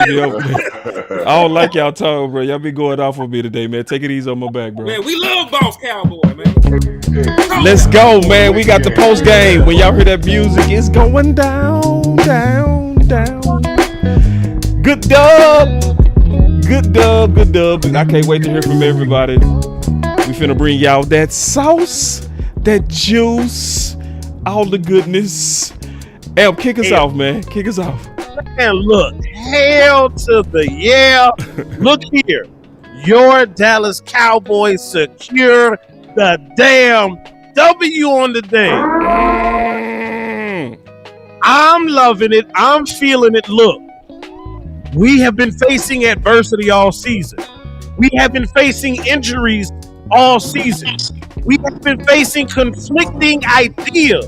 I don't like y'all tone, bro. Y'all be going off on me today, man. Take it easy on my back, bro. Man, we love Boss Cowboy, man. Let's go, man. We got the post game. When y'all hear that music, it's going down, down, down. Good dub. Good dub, good dub. I can't wait to hear from everybody. We finna bring y'all that sauce, that juice, all the goodness. El, kick us off, man. Kick us off. And look, hell to the yeah. Look here. Your Dallas Cowboys secure the damn W on the day. I'm loving it. I'm feeling it. Look, we have been facing adversity all season. We have been facing injuries all season. We have been facing conflicting ideas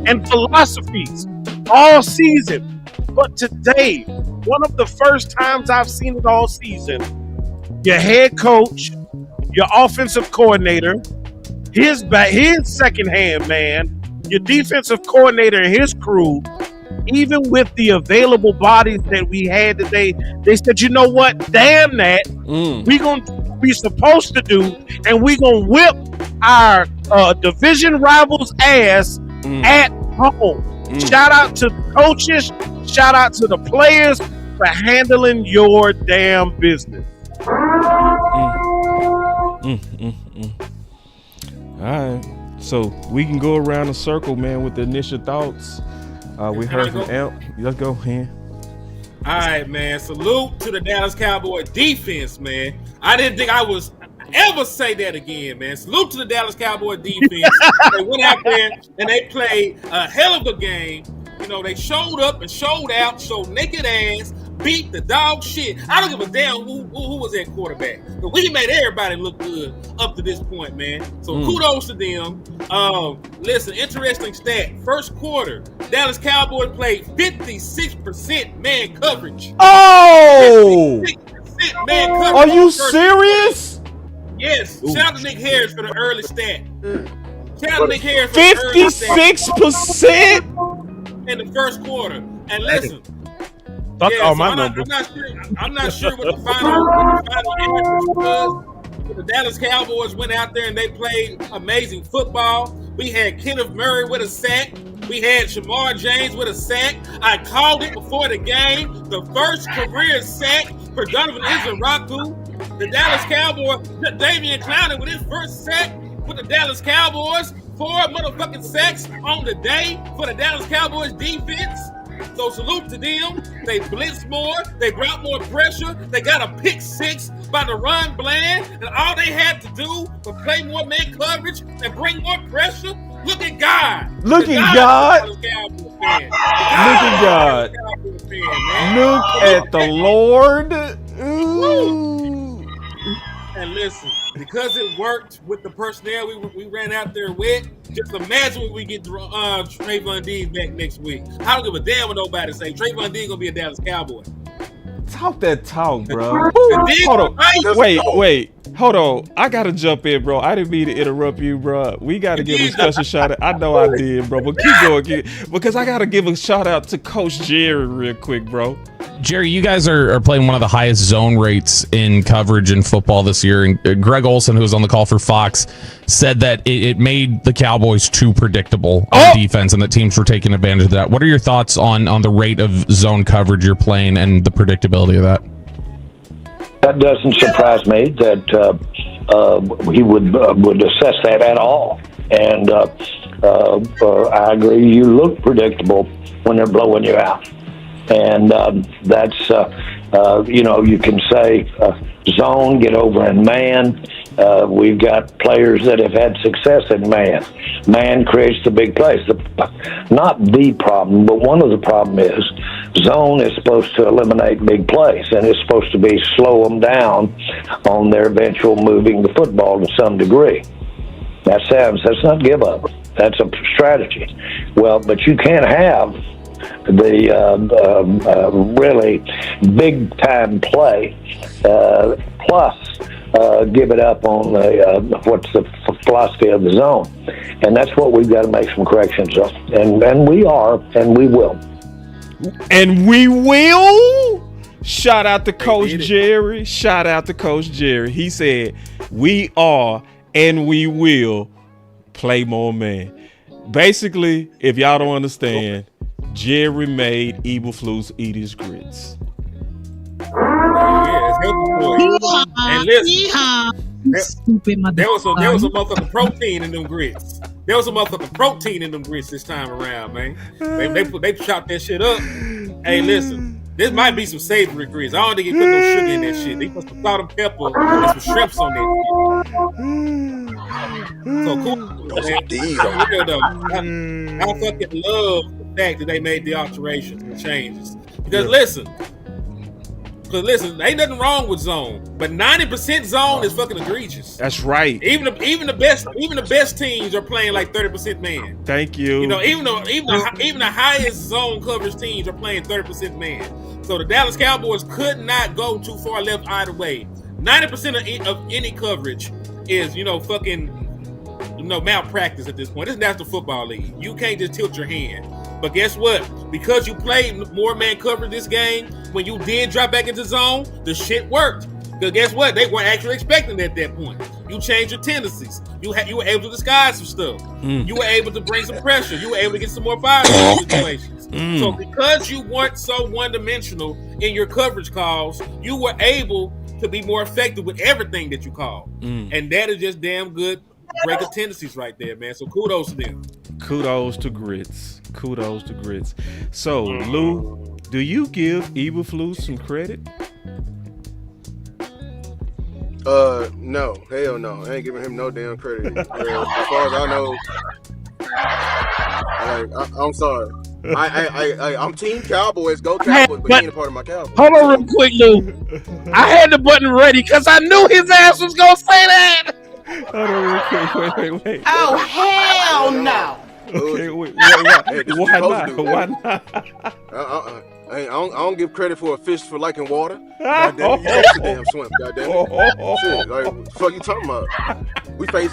and philosophies all season. But today, one of the first times I've seen it all season, your head coach, your offensive coordinator, his second hand man, your defensive coordinator and his crew, even with the available bodies that we had today, they said, you know what? Damn that. We're going to be supposed to do, and we're going to whip our division rivals' ass at home. Shout out to the coaches. Shout out to the players for handling your damn business. All right. So we can go around the circle, man, with the initial thoughts. We heard from Amp. Let's go, man. All right, man. Salute to the Dallas Cowboys defense, man. I didn't think I was ever say that again, man. Salute to the Dallas Cowboys defense. They went out there and they played a hell of a game. You know, they showed up and showed out, showed naked ass, beat the dog shit. I don't give a damn who was that quarterback. But we made everybody look good up to this point, man. So kudos to them. Listen, interesting stat. First quarter, Dallas Cowboys played 56% man coverage. Oh! 56% man coverage. Are you serious? Yes. Shout out to Nick Harris for the early stat. Shout out to Nick Harris for the early stat. 56%? In the first quarter. And listen, I'm not sure what the final average was. The Dallas Cowboys went out there and they played amazing football. We had Kenneth Murray with a sack. We had Shamar James with a sack. I called it before the game. The first career sack for Donovan Izaraku. The Dallas Cowboys, Damian Clowney with his first sack with the Dallas Cowboys. 4 motherfucking sacks on the day for the Dallas Cowboys defense. So salute to them. They blitzed more. They brought more pressure. They got a pick 6 by the run Bland. And all they had to do was play more man coverage and bring more pressure. Look at God. Look at God. Look at God. Look at the Lord. Ooh. And listen, because it worked with the personnel we ran out there with, just imagine when we get Trayvon Diggs back next week. I don't give a damn what nobody say. Trayvon Diggs gonna be a Dallas Cowboy. Talk that talk, bro. Hold on. Wait. Hold on. I gotta jump in, bro. I didn't mean to interrupt you, bro. We gotta give a special shout out. I know I did, bro, but keep going, because I gotta give a shout out to Coach Jerry real quick, bro. Jerry, you guys are playing one of the highest zone rates in coverage in football this year. And Greg Olson, who was on the call for Fox, said that it made the Cowboys too predictable on defense and that teams were taking advantage of that. What are your thoughts on the rate of zone coverage you're playing and the predictability of that? That doesn't surprise me that he would assess that at all. And I agree, you look predictable when they're blowing you out. And that's, you can say zone, get over in man. We've got players that have had success in man. Man creates the big plays. Not the problem, but one of the problem is zone is supposed to eliminate big plays, and it's supposed to be slow them down on their eventual moving the football to some degree. That's not give up. That's a strategy. Well, but you can't have the really big time play plus give it up on what's the philosophy of the zone, and that's what we've got to make some corrections on, and we are, and we will. And we will. Shout out to Coach did it. Jerry. Shout out to Coach Jerry. He said, "We are and we will play more man." Basically, if y'all don't understand, Jerry made Eberflus eat his grits. Yeah, it's healthy for you. And listen, Stupid there was some motherfucking protein in them grits. There was some motherfucking protein in them grits this time around, man. They chopped that shit up. Hey, listen, this might be some savory grits. I don't think he put no sugar in that shit. They put some salt and pepper and some shrimps on that shit. So cool. Man. I fucking love the fact that they made the alterations and changes. Because listen, ain't nothing wrong with zone, but 90% zone is fucking egregious. That's right. Even the best teams are playing like 30% man. Thank you. You know, even the highest zone coverage teams are playing 30% man. So the Dallas Cowboys could not go too far left either way. 90% of any coverage is malpractice at this point. It's National Football League. You can't just tilt your hand. But guess what? Because you played more man coverage this game, when you did drop back into zone, the shit worked. Because guess what? They weren't actually expecting it at that point. You changed your tendencies. You were able to disguise some stuff. You were able to bring some pressure. You were able to get some more fire in situations. So because you weren't so one-dimensional in your coverage calls, you were able to be more effective with everything that you called. And that is just damn good break of tendencies right there, man. So kudos to them. Kudos to grits. So, Lou, do you give Eberflus some credit? No, hell no. I ain't giving him no damn credit. As far as I know, I'm sorry. I'm Team Cowboys. Go Cowboys, but he ain't a part of my Cowboys. Hold on real quick, Lou. I had the button ready because I knew his ass was gonna say that. Hold on real quick. Wait. Oh, hell no. Okay, wait. Why not? I don't give credit for a fish for liking water. Goddamn, you have to damn swim. Goddamn it. Shit, like, what the fuck you talking about? We face.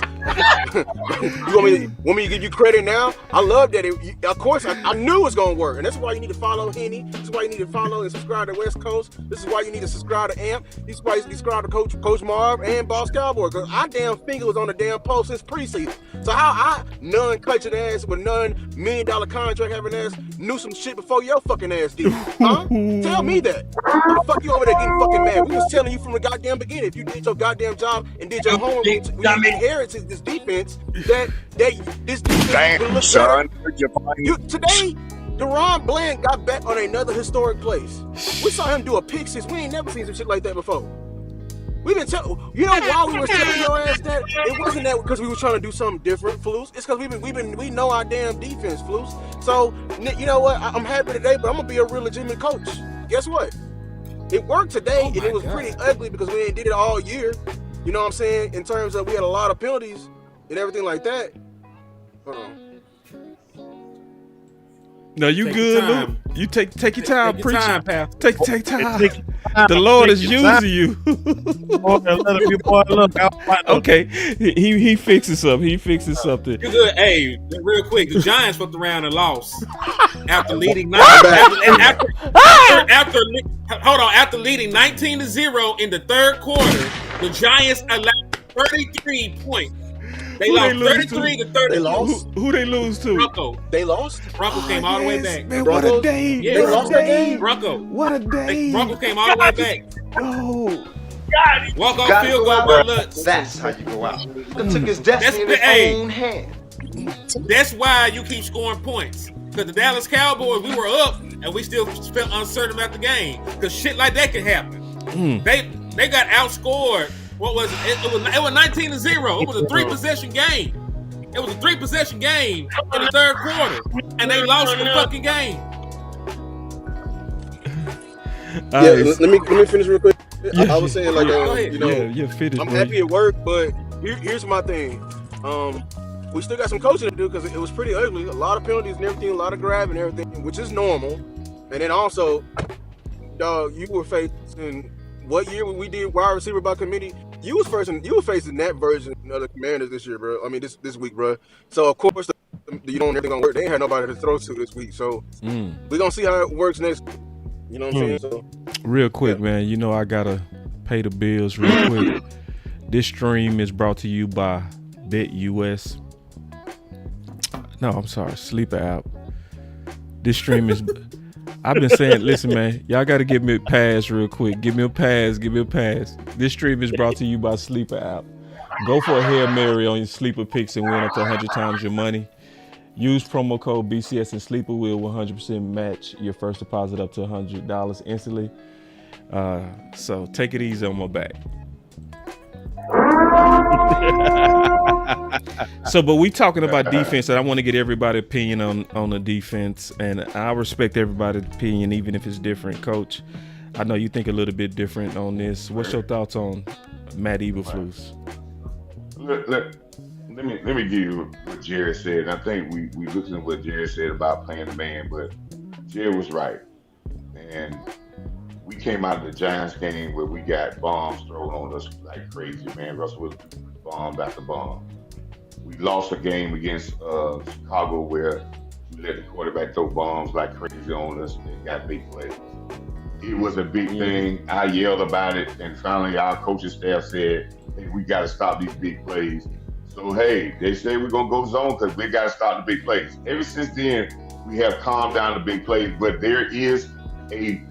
You want me to give you credit now? I love that. Of course, I knew it was gonna work, and that's why you need to follow Henny. This is why you need to follow and subscribe to West Coast. This is why you need to subscribe to Amp. This is why you subscribe to Coach Marv and Boss Cowboy. Because our damn finger was on the damn post since preseason. So how I non-clutching ass with $1 million contract having ass knew some shit before your fucking ass did. Huh? Tell me that. What the fuck you over there getting fucking mad? We was telling you from the goddamn beginning. If you did your goddamn job and did your homework, we inherited this defense. This defense will look better. Today, Deron Bland got back on another historic place. We saw him do a pick six. We ain't never seen some shit like that before. We've been telling you know why we were telling your ass that? It wasn't that because we were trying to do something different, Flus. It's because we know our damn defense, Flus. So you know what? I'm happy today, but I'm gonna be a real legitimate coach. Guess what? It worked today, and it was pretty ugly because we ain't did it all year. You know what I'm saying? In terms of we had a lot of penalties and everything like that. Hold on. No, you Take good, your time. Lou? You take your time, Take your preacher. time, pal. Take time. The Lord is using you. Okay, he fixes something. He fixes something. You good? Hey, real quick, the Giants fucked around and lost after leading after leading 19-0 in the third quarter. The Giants allowed 33 points. They lost 33 to 30. They lost. Who they lose to? Bronco. They lost. Bronco came all the way back. Man, what a day! Yeah, They lost that game. Bronco. What a day! Bronco came all the way back. Oh, Walk off field goal by Lutz. That's how you go out. He took his destiny in his own hand. That's why you keep scoring points. Because the Dallas Cowboys, we were up and we still felt uncertain about the game. Because shit like that can happen. They got outscored. What was it? It was 19-0. It was a 3-possession game. It was a 3-possession game in the third quarter, and they lost the fucking game. Let me finish real quick. I was saying like finished. I'm happy at work, but here's my thing. We still got some coaching to do because it was pretty ugly. A lot of penalties and everything, a lot of grabbing and everything, which is normal. And then also, dog, you were facing what year when we did wide receiver by committee? You were facing that version of the Commanders this year, bro. I mean, this week, bro. So of course, you don't everything gonna work. They ain't had nobody to throw to this week, so we're gonna see how it works next. You know what I'm saying? So, real quick, man. You know I gotta pay the bills real quick. This stream is brought to you by BetUS. No, I'm sorry, Sleeper app. This stream is. I've been saying, listen, man, y'all got to give me a pass real quick. Give me a pass. This stream is brought to you by Sleeper app. Go for a Hail Mary on your Sleeper picks and win up to 100 times your money. Use promo code BCS and Sleeper will 100% match your first deposit up to $100 instantly. So take it easy on my back. So, but we talking about defense, and I want to get everybody's opinion on the defense, and I respect everybody's opinion, even if it's different. Coach, I know you think a little bit different on this. What's your thoughts on Matt Eberflus? Let me give you what Jerry said. And I think we listened to what Jerry said about playing the man, but Jerry was right. And we came out of the Giants game where we got bombs thrown on us like crazy, man. Russell was bomb after bomb. We lost a game against Chicago where we let the quarterback throw bombs like crazy on us and got big plays. It was a big thing. I yelled about it, and finally our coaching staff said, hey, we got to stop these big plays. So, hey, they say we're going to go zone because we got to stop the big plays. Ever since then, we have calmed down the big plays, but there is a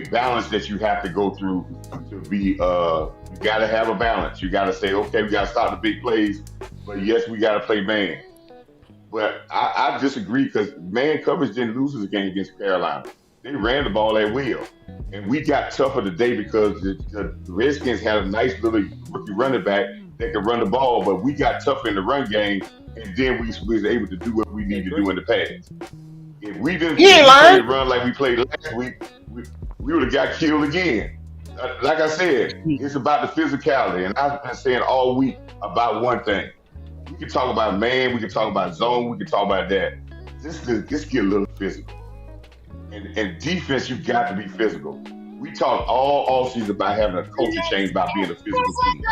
balance that you have to go through to be, you got to have a balance. You got to say, okay, we got to stop the big plays, but yes, we got to play man. But I disagree because man coverage didn't lose this game against Carolina. They ran the ball at will. And we got tougher today because the Redskins had a nice little rookie running back that could run the ball, but we got tougher in the run game, and then we was able to do what we need to do in the pass. If we didn't play run like we played last week, we would have got killed again. Like I said, it's about the physicality, and I've been saying all week about one thing. We can talk about man, we can talk about zone, we can talk about that. Just get a little physical. And defense, you got to be physical. We talk all offseason about having a culture change about being a physical team.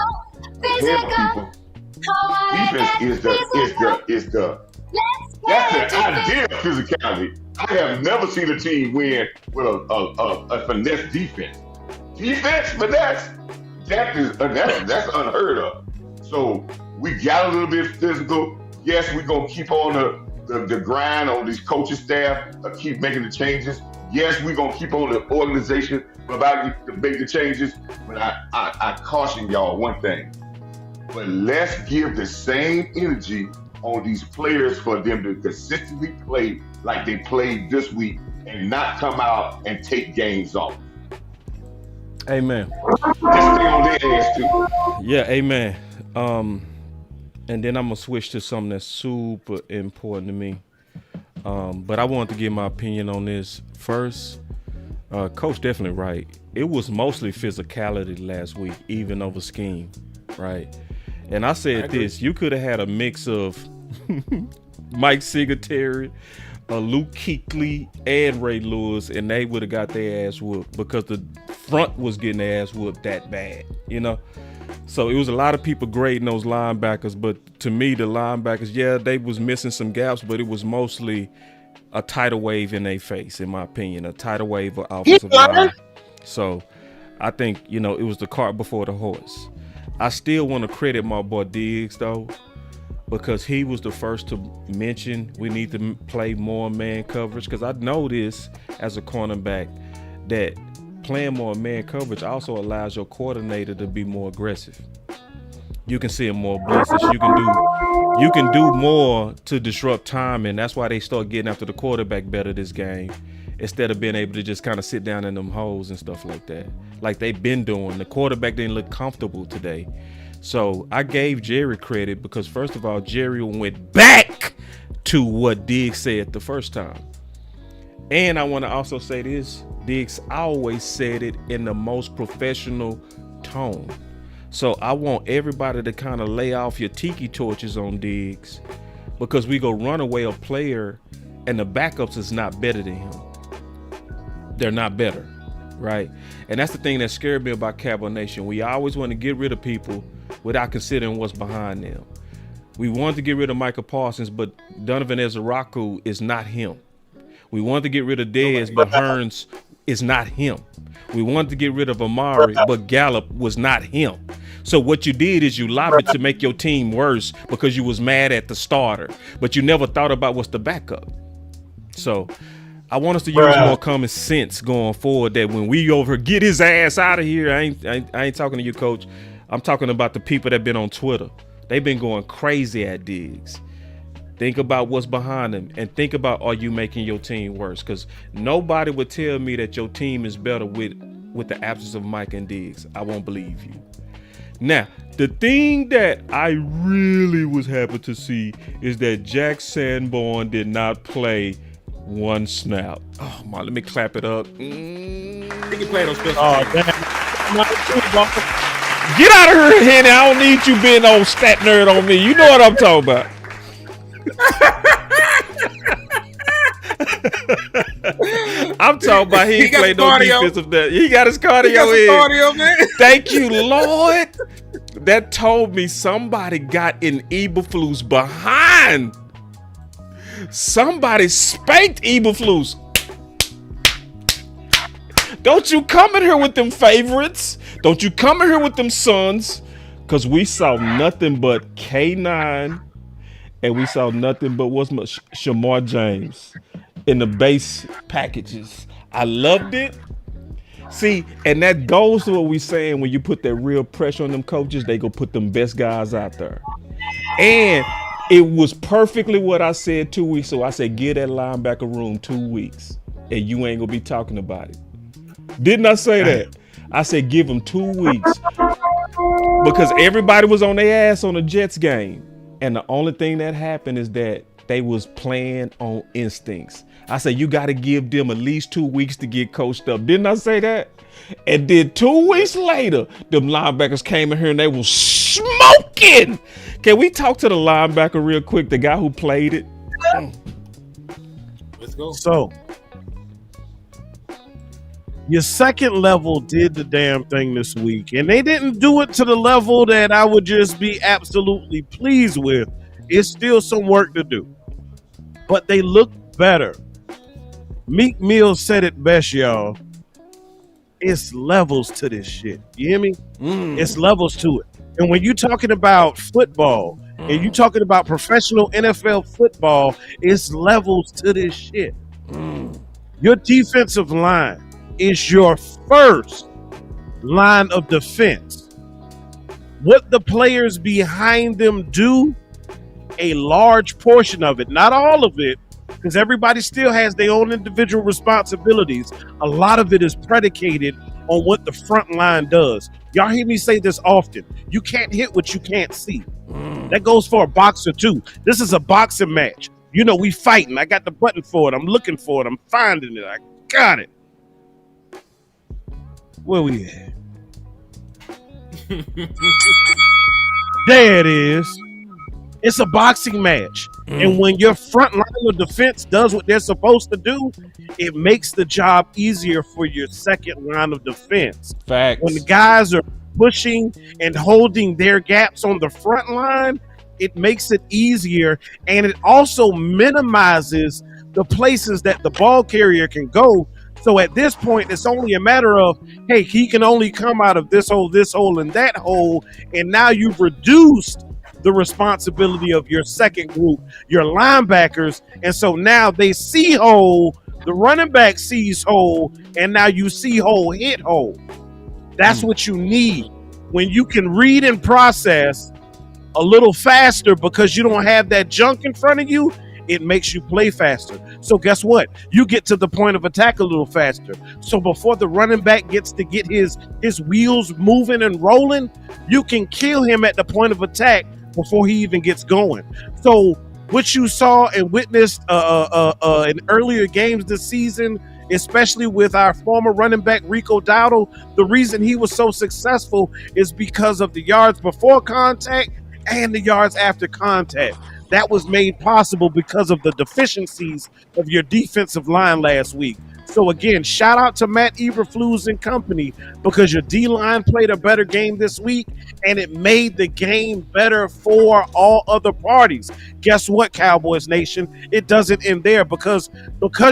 People, defense is that's the idea of physicality. I have never seen a team win with a finesse defense. Defense, finesse, that's unheard of. So we got a little bit physical. Yes, we're gonna keep on the grind on these coaching staff, keep making the changes. Yes, we're gonna keep on the organization about to make the changes. But I caution y'all one thing. But let's give the same energy on these players for them to consistently play like they played this week and not come out and take games off. Amen. Just stay on their ass too. Yeah, amen. And then I'm gonna switch to something that's super important to me. But I want to give my opinion on this first. Coach definitely right. It was mostly physicality last week, even over scheme, right? And I said this, you could have had a mix of Mike Singletary, Luke Kuechly, and Ray Lewis, and they would have got their ass whooped because the front was getting their ass whooped that bad, you know? So it was a lot of people grading those linebackers, but to me, the linebackers, yeah, they was missing some gaps, but it was mostly a tidal wave in their face, in my opinion, a tidal wave of offensive line. So I think, it was the cart before the horse. I still want to credit my boy Diggs, though, because he was the first to mention we need to play more man coverage, because I know this as a cornerback that playing more man coverage also allows your coordinator to be more aggressive. You can see more blitzes. You can do more to disrupt time, and that's why they start getting after the quarterback better this game, instead of being able to just kind of sit down in them holes and stuff like that, like they've been doing. The quarterback didn't look comfortable today. So I gave Jerry credit because, first of all, Jerry went back to what Diggs said the first time. And I want to also say this, Diggs always said it in the most professional tone. So I want everybody to kind of lay off your tiki torches on Diggs, because we go run away a player and the backups is not better than him. They're not better, right? And that's the thing that scared me about Cowboy Nation. We always want to get rid of people without considering what's behind them. We wanted to get rid of Micah Parsons, but Donovan Ezeraku is not him. We wanted to get rid of Dez, but Hearns is not him. We wanted to get rid of Amari, but Gallup was not him. So what you did is you lobbied to make your team worse because you was mad at the starter, but you never thought about what's the backup. So I want us to use more common sense going forward, that when we over get his ass out of here, I ain't talking to you, coach. I'm talking about the people that been on Twitter. They've been going crazy at Diggs. Think about what's behind them, and think about, are you making your team worse? Because nobody would tell me that your team is better with the absence of Mike and Diggs. I won't believe you. Now, the thing that I really was happy to see is that Jack Sanborn did not play one snap. Oh my, let me clap it up. He can play those special. Oh, damn. Get out of here, Henny. I don't need you being old stat nerd on me. You know what I'm talking about. I'm talking about he ain't played no defensive net. He got his cardio in. Thank you, Lord. That told me somebody got in Eberflus behind. Somebody spanked Eberflus. Don't you come in here with them favorites. Don't you come in here with them sons. Because we saw nothing but K9. And we saw nothing but Shamar James in the base packages. I loved it. See, and that goes to what we saying, when you put that real pressure on them coaches, they go put them best guys out there. And it was perfectly what I said 2 weeks ago. I said, give that linebacker room 2 weeks, and you ain't gonna be talking about it. Didn't I say that? I said, give them 2 weeks. Because everybody was on their ass on the Jets game. And the only thing that happened is that they was playing on instincts. I said, you got to give them at least 2 weeks to get coached up. Didn't I say that? And then 2 weeks later, them linebackers came in here and they was smoking. Can we talk to the linebacker real quick, the guy who played it? Let's go. So, your second level did the damn thing this week, and they didn't do it to the level that I would just be absolutely pleased with. It's still some work to do, but they look better. Meek Mill said it best, y'all. It's levels to this shit. You hear me? It's levels to it. And when you're talking about football and you're talking about professional NFL football, it's levels to this shit. Your defensive line is your first line of defense. What the players behind them do, a large portion of it, not all of it, because everybody still has their own individual responsibilities. A lot of it is predicated on what the front line does. Y'all hear me say this often. You can't hit what you can't see. That goes for a boxer too. This is a boxing match. You know, we fighting. I got the button for it. I'm looking for it. I'm finding it. I got it. Where we at? There it is. It's a boxing match. And when your front line of defense does what they're supposed to do, it makes the job easier for your second line of defense. Facts. When the guys are pushing and holding their gaps on the front line, it makes it easier, and it also minimizes the places that the ball carrier can go. So at this point, it's only a matter of, hey, he can only come out of this hole, and that hole, and now you've reduced the responsibility of your second group, your linebackers, and so now they see hole, the running back sees hole, and now you see hole, hit hole. That's what you need. When you can read and process a little faster because you don't have that junk in front of you, it makes you play faster. So guess what? You get to the point of attack a little faster. So before the running back gets to get his wheels moving and rolling, you can kill him at the point of attack before he even gets going. So what you saw and witnessed in earlier games this season, especially with our former running back Rico Dowdle, the reason he was so successful is because of the yards before contact and the yards after contact. That was made possible because of the deficiencies of your defensive line last week. So again, shout out to Matt Eberflus and company, because your D-line played a better game this week, and it made the game better for all other parties. Guess what, Cowboys Nation? It doesn't end there, because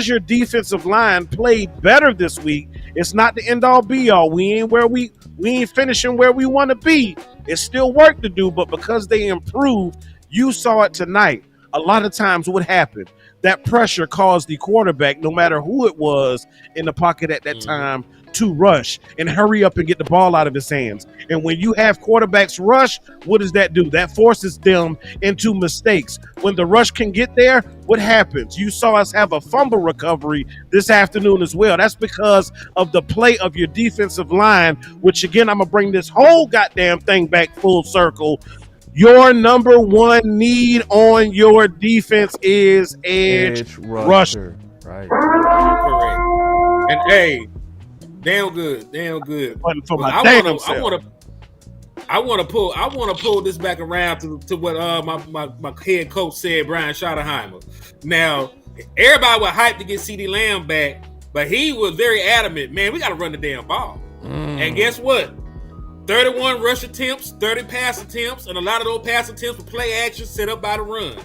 your defensive line played better this week. It's not the end all be all. We ain't finishing where we want to be. It's still work to do, but because they improved, you saw it tonight. A lot of times what happened, that pressure caused the quarterback, no matter who it was in the pocket at that time, to rush and hurry up and get the ball out of his hands. And when you have quarterbacks rush, what does that do? That forces them into mistakes. When the rush can get there, what happens? You saw us have a fumble recovery this afternoon as well. That's because of the play of your defensive line, which again, I'm going to bring this whole goddamn thing back full circle. Your number one need on your defense is edge rusher. Right. Correct. And hey, damn good. I want to pull this back around to what my head coach said, Brian Schottenheimer. Now, everybody was hyped to get CeeDee Lamb back, but he was very adamant, man, we got to run the damn ball. And guess what? 31 rush attempts, 30 pass attempts, and a lot of those pass attempts were play action set up by the run.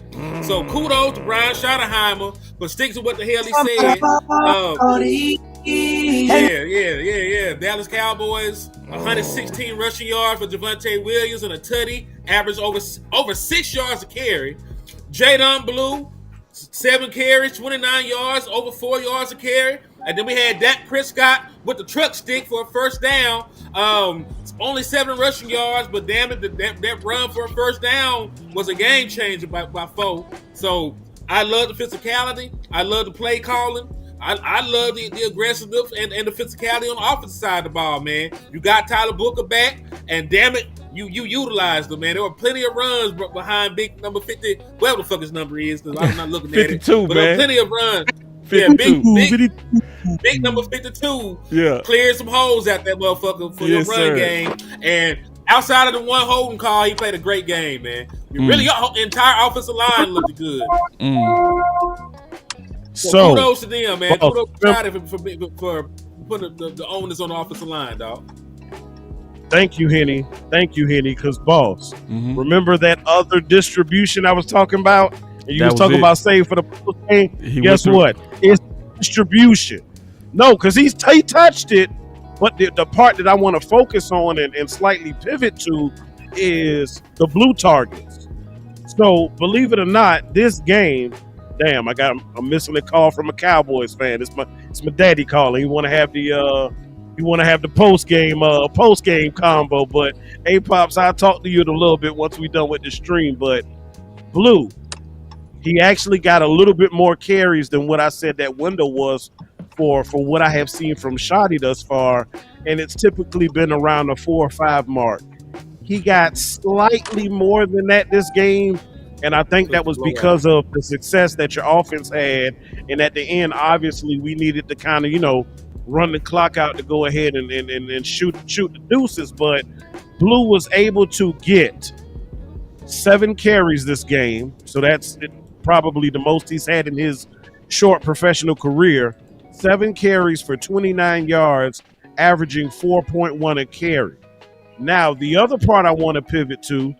So kudos to Brian Schottenheimer for sticking to what the hell he said. Yeah. Dallas Cowboys, 116 rushing yards for Javonte Williams and a tutty, average over 6 yards a carry. Jadon Blue, 7 carries, 29 yards, over 4 yards a carry. And then we had Dak Prescott with the truck stick for a first down. Only 7 rushing yards, but damn it, that run for a first down was a game changer by 4. So I love the physicality. I love the play calling. I love the aggressiveness and the physicality on the offensive side of the ball, man. You got Tyler Booker back, and damn it, you utilized them, man. There were plenty of runs behind big number 50, whatever the fuck his number is, because I'm not looking at it. 52, but man. There were plenty of runs. 52. Big number 52 cleared some holes out that motherfucker for your run game. And outside of the one holding call, he played a great game, man. Really, your entire offensive line looked good. So kudos to them, man. Kudos to Scotty for putting the onus on the offensive line, dog. Thank you, Henny. Because, boss, remember that other distribution I was talking about? And you was talking about save for the post game. Guess what? It's distribution. No, because he touched it. But the part that I want to focus on and slightly pivot to is the blue targets. So, believe it or not, this game, damn, I'm missing a call from a Cowboys fan. It's my daddy calling. He want to have the post game combo. But hey, Pops, I'll talk to you in a little bit once we done with the stream. But Blue, he actually got a little bit more carries than what I said that window was for what I have seen from Shotty thus far, and it's typically been around the 4 or 5 mark. He got slightly more than that this game, and I think that was because of the success that your offense had. And at the end, obviously, we needed to kind of, run the clock out to go ahead and shoot the deuces. But Blue was able to get 7 carries this game, so that's probably the most he's had in his short professional career. 7 carries for 29 yards, averaging 4.1 a carry. Now, the other part I want to pivot to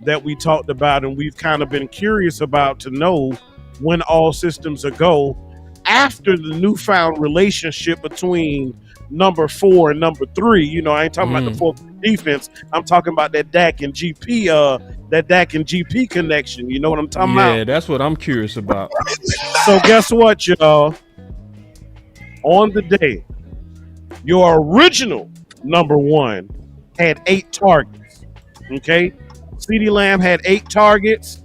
that we talked about and we've kind of been curious about to know when all systems are go after the newfound relationship between number 4 and number 3. I ain't talking about the 4 defense. I'm talking about that Dak and GP connection. You know what I'm talking about? Yeah, that's what I'm curious about. So guess what, y'all? On the day, your original number 1 had 8 targets. Okay? CeeDee Lamb had 8 targets.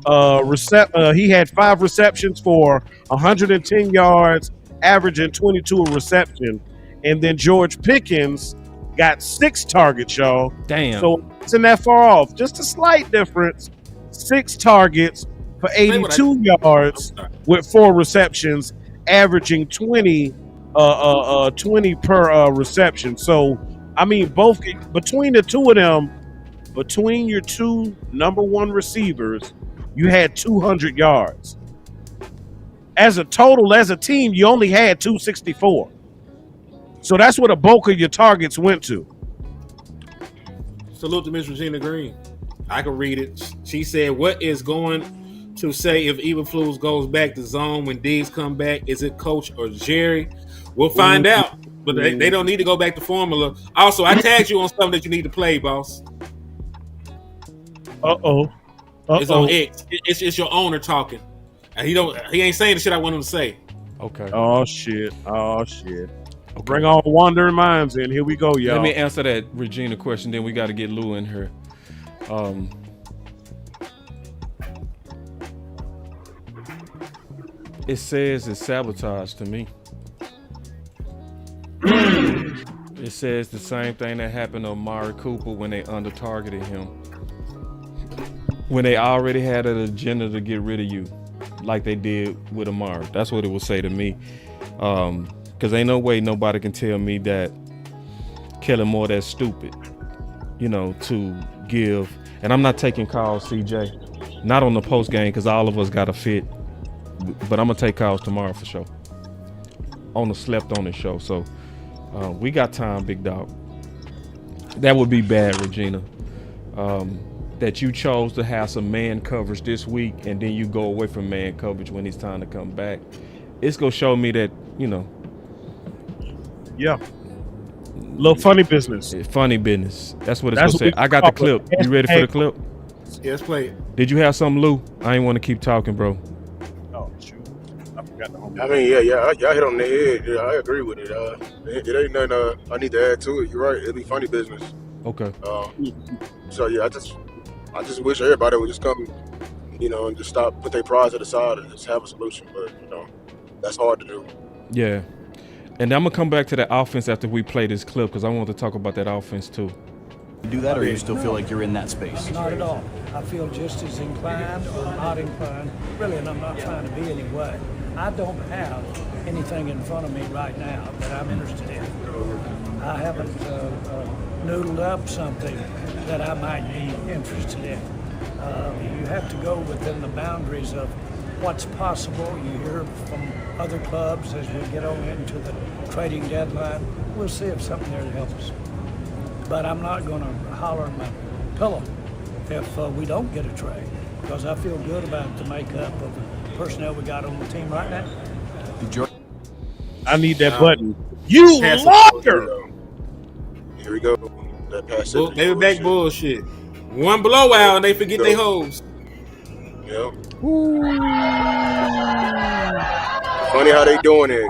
He had 5 receptions for 110 yards, averaging 22 a reception. And then George Pickens got 6 targets, y'all. Damn. So it's not that far off. Just a slight difference. 6 targets for 82 yards with 4 receptions, averaging 20 per reception. So, I mean, both between the two of them, between your 2 number 1 receivers, you had 200 yards. as a total, as a team, you only had 264. So that's where the bulk of your targets went to. Salute to Miss Regina Green. I can read it. She said, what is going to say if Eberflus goes back to zone when Diggs come back? Is it Coach or Jerry? We'll find out. But they don't need to go back to formula. Also, I tagged you on something that you need to play, boss. It's on X. It's your owner talking. And he ain't saying the shit I want him to say. Okay. Oh shit. Okay. Bring all wandering minds in. Here we go, y'all. Let me answer that Regina question, then we got to get Lou in here. It says it's sabotage to me. It says the same thing that happened to Amari Cooper when they under-targeted him. When they already had an agenda to get rid of you, like they did with Amari. That's what it will say to me. Because ain't no way nobody can tell me that Kellen Moore that's stupid, to give. And I'm not taking calls, CJ. Not on the post game because all of us got to fit. But I'm going to take calls tomorrow for sure. On the Slept On It show. So we got time, big dog. That would be bad, Regina. That you chose to have some man coverage this week and then you go away from man coverage when it's time to come back. It's going to show me that, Yeah. Little funny business. Funny business. That's what it's going to say. I got the clip. You ready for the clip? Yeah, let's play it. Did you have something, Lou? I ain't want to keep talking, bro. Oh, shoot. I forgot the home. I mean, y'all hit on the head. Yeah, I agree with it. It ain't nothing I need to add to it. You're right. It'll be funny business. Okay. So, yeah, I just wish everybody would just come, and just stop, put their pride to the side and just have a solution. But, that's hard to do. Yeah. And I'm going to come back to that offense after we play this clip because I want to talk about that offense too. Do that, or you still feel like you're in that space? Not at all. I feel just as inclined or not inclined, really, and I'm not trying to be any way. I don't have anything in front of me right now that I'm interested in. I haven't noodled up something that I might be interested in. You have to go within the boundaries of what's possible. You hear from other clubs as we get on into the trading deadline. We'll see if something there to help us. But I'm not going to holler in my pillow if we don't get a trade, because I feel good about the makeup of the personnel we got on the team right now. I need that button. You liar! Here we go. That pass. They were back bullshit. One blowout and they forget their hoes. Yep. Funny how they doing it.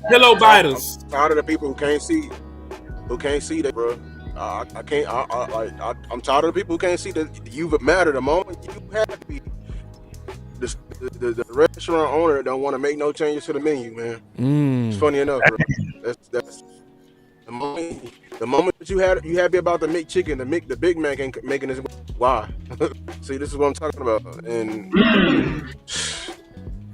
Pillow biters. Tired of the people who can't see that, bro. I'm tired of the people who can't see that you've mattered. The moment you happy, the restaurant owner don't want to make no changes to the menu, man. It's funny enough, bro. That's the moment that you happy about the McChicken, the Big Mac ain't making this. Why? See, this is what I'm talking about, and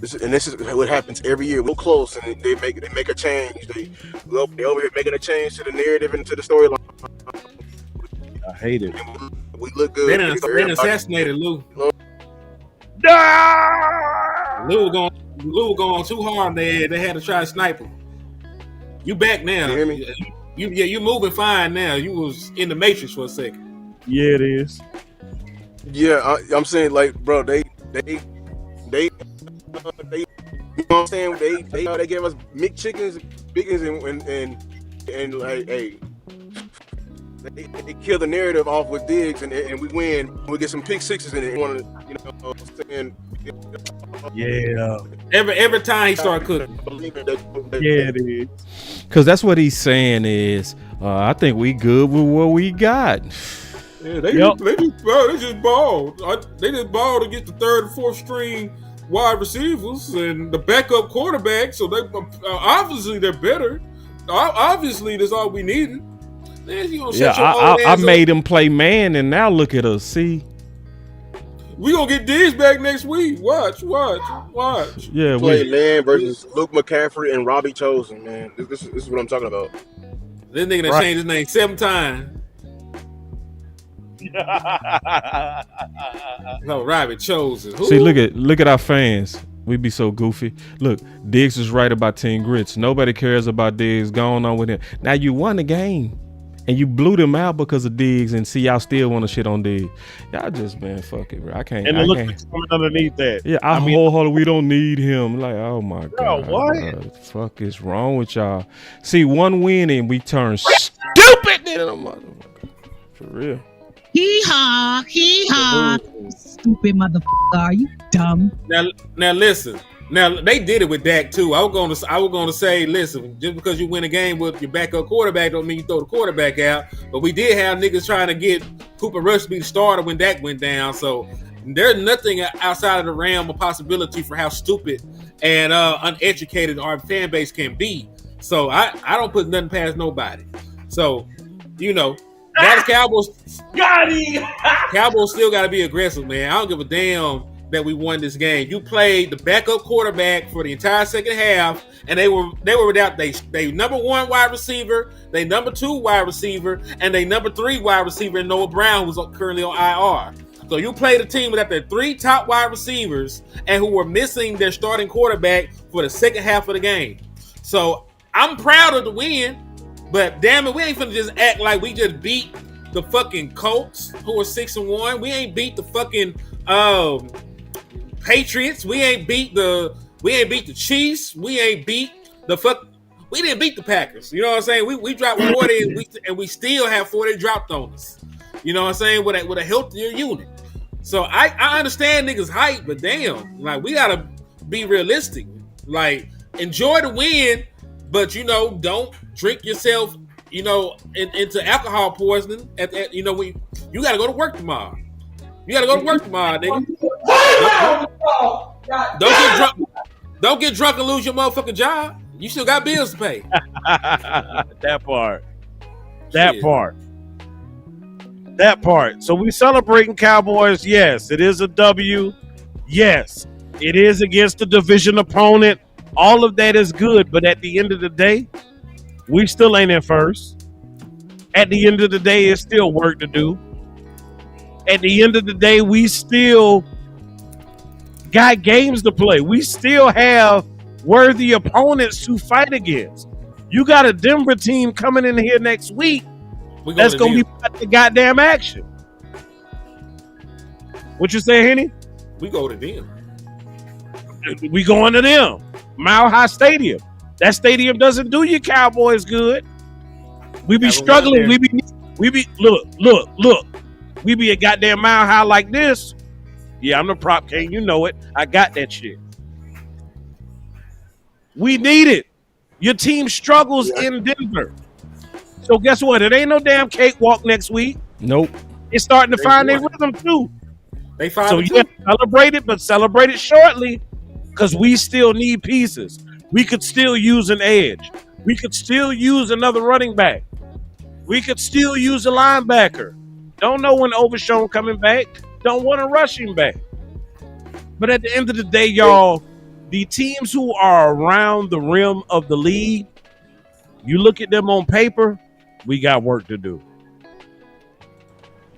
this is what happens every year. We're close, and they make a change. They over here making a change to the narrative and to the storyline. I hate it. We look good. They assassinated Lou. Lou going too hard. They had to try to snipe him. You back now? You hear me? You moving fine now. You was in the Matrix for a second. Yeah, it is. Yeah, I'm saying, like, bro, they you know what I'm saying? They gave us McChickens, Biggins, and like, hey, they kill the narrative off with Diggs, and we win. We get some pick sixes in it. Saying, yeah. Every time he start cooking. Yeah, it is. Because that's what he's saying is, I think we good with what we got. Yeah, they just balled. They just balled against the third and fourth string wide receivers and the backup quarterback. So they obviously they're better. Obviously, that's all we needed. Man, I made him play man, and now look at us. See, we gonna get Diggs back next week. Watch. Yeah, play man versus Luke McCaffrey and Robbie Chosen. Man, this is what I'm talking about. This nigga done changed his name 7 times. No, Robbie Chosen. Who? See, look at our fans. We be so goofy. Look, Diggs is right about Team Grits. Nobody cares about Diggs. Going on with him. Now you won the game, and you blew them out because of Diggs, and see y'all still want to shit on Diggs. Y'all just, man, fuck it, bro. I can't. And I look can't. coming underneath that. Yeah, I mean, wholeheartedly, we don't need him. Like, oh my god, what? The fuck is wrong with y'all? See, one win and we turn stupid. For real. Hee-haw, hee-haw. Stupid motherfucker, are you dumb? Now listen. Now they did it with Dak too. I was gonna say, listen, just because you win a game with your backup quarterback don't mean you throw the quarterback out. But we did have niggas trying to get Cooper Rush to be the starter when Dak went down. So there's nothing outside of the realm of possibility for how stupid and uneducated our fan base can be. So I don't put nothing past nobody. So, Dallas Cowboys. Cowboys still got to be aggressive, man. I don't give a damn that we won this game. You played the backup quarterback for the entire second half, and they were without they number one wide receiver, they number two wide receiver, and they number three wide receiver, Noah Brown, who's currently on IR. So you played a team without their three top wide receivers and who were missing their starting quarterback for the second half of the game. So I'm proud of the win. But damn it, we ain't finna just act like we just beat the fucking Colts, who are 6-1. We ain't beat the fucking Patriots. We ain't beat the Chiefs. We ain't beat we didn't beat the Packers. You know what I'm saying? We dropped 40 and we still have 40 dropped on us. You know what I'm saying? With a healthier unit. So I understand niggas hype, but damn, like we gotta be realistic. Like enjoy the win, but don't drink yourself, into alcohol poisoning. When you got to go to work tomorrow. You got to go to work tomorrow, nigga. Don't get drunk and lose your motherfucking job. You still got bills to pay. That part. So we celebrating Cowboys. Yes, it is a W. Yes, it is against a division opponent. All of that is good, but at the end of the day, we still ain't in first. At the end of the day, it's still work to do. At the end of the day, we still got games to play. We still have worthy opponents to fight against. You got a Denver team coming in here next week that's going to be about the goddamn action. What you say, Henny? We go to them. We going to them. Mile High Stadium. That stadium doesn't do your Cowboys good. We be struggling. We be look. We be a goddamn Mile High like this. Yeah, I'm the prop king. You know it. I got that shit. We need it. Your team struggles in Denver. So guess what? It ain't no damn cakewalk next week. Nope. It's starting to find their rhythm too. They find so yeah, celebrate it, but celebrate it shortly because we still need pieces. We could still use an edge. We could still use another running back. We could still use a linebacker. Don't know when Overshown coming back. Don't want to rush him back. But at the end of the day, y'all, the teams who are around the rim of the league, you look at them on paper, we got work to do.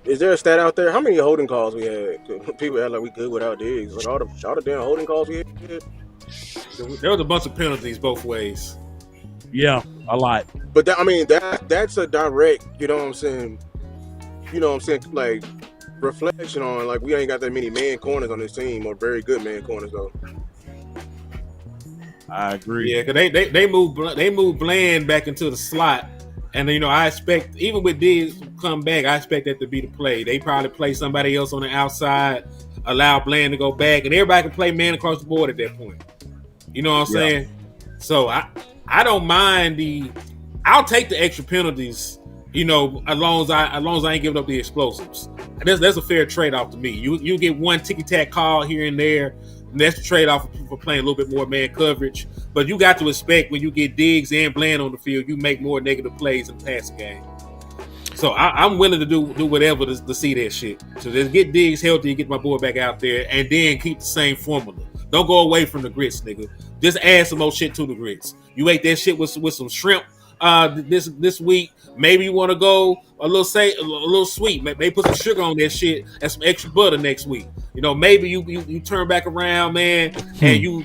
Is there a stat out there? How many holding calls we had? People act like we good without Diggs. Like all the damn holding calls we had. There was a bunch of penalties both ways. Yeah, a lot. But that's a direct, you know what I'm saying? Like reflection on like we ain't got that many man corners on this team or very good man corners though. I agree. Yeah, because they move Bland back into the slot, and I expect even with Diggs come back, I expect that to be the play. They probably play somebody else on the outside, allow Bland to go back, and everybody can play man across the board at that point. You know what I'm saying? So I don't mind I'll take the extra penalties. As long as I ain't giving up the explosives. That's a fair trade-off to me. You get one ticky-tack call here and there, and that's the trade-off for playing a little bit more man coverage. But you got to expect when you get Diggs and Bland on the field, you make more negative plays in the passing game. So I'm willing to do whatever to see that shit. So just get Diggs healthy, get my boy back out there, and then keep the same formula. Don't go away from the grits, nigga. Just add some more shit to the grits. You ate that shit with some shrimp this week. Maybe you want to go a little sweet. Maybe put some sugar on that shit and some extra butter next week. maybe you turn back around, man, and you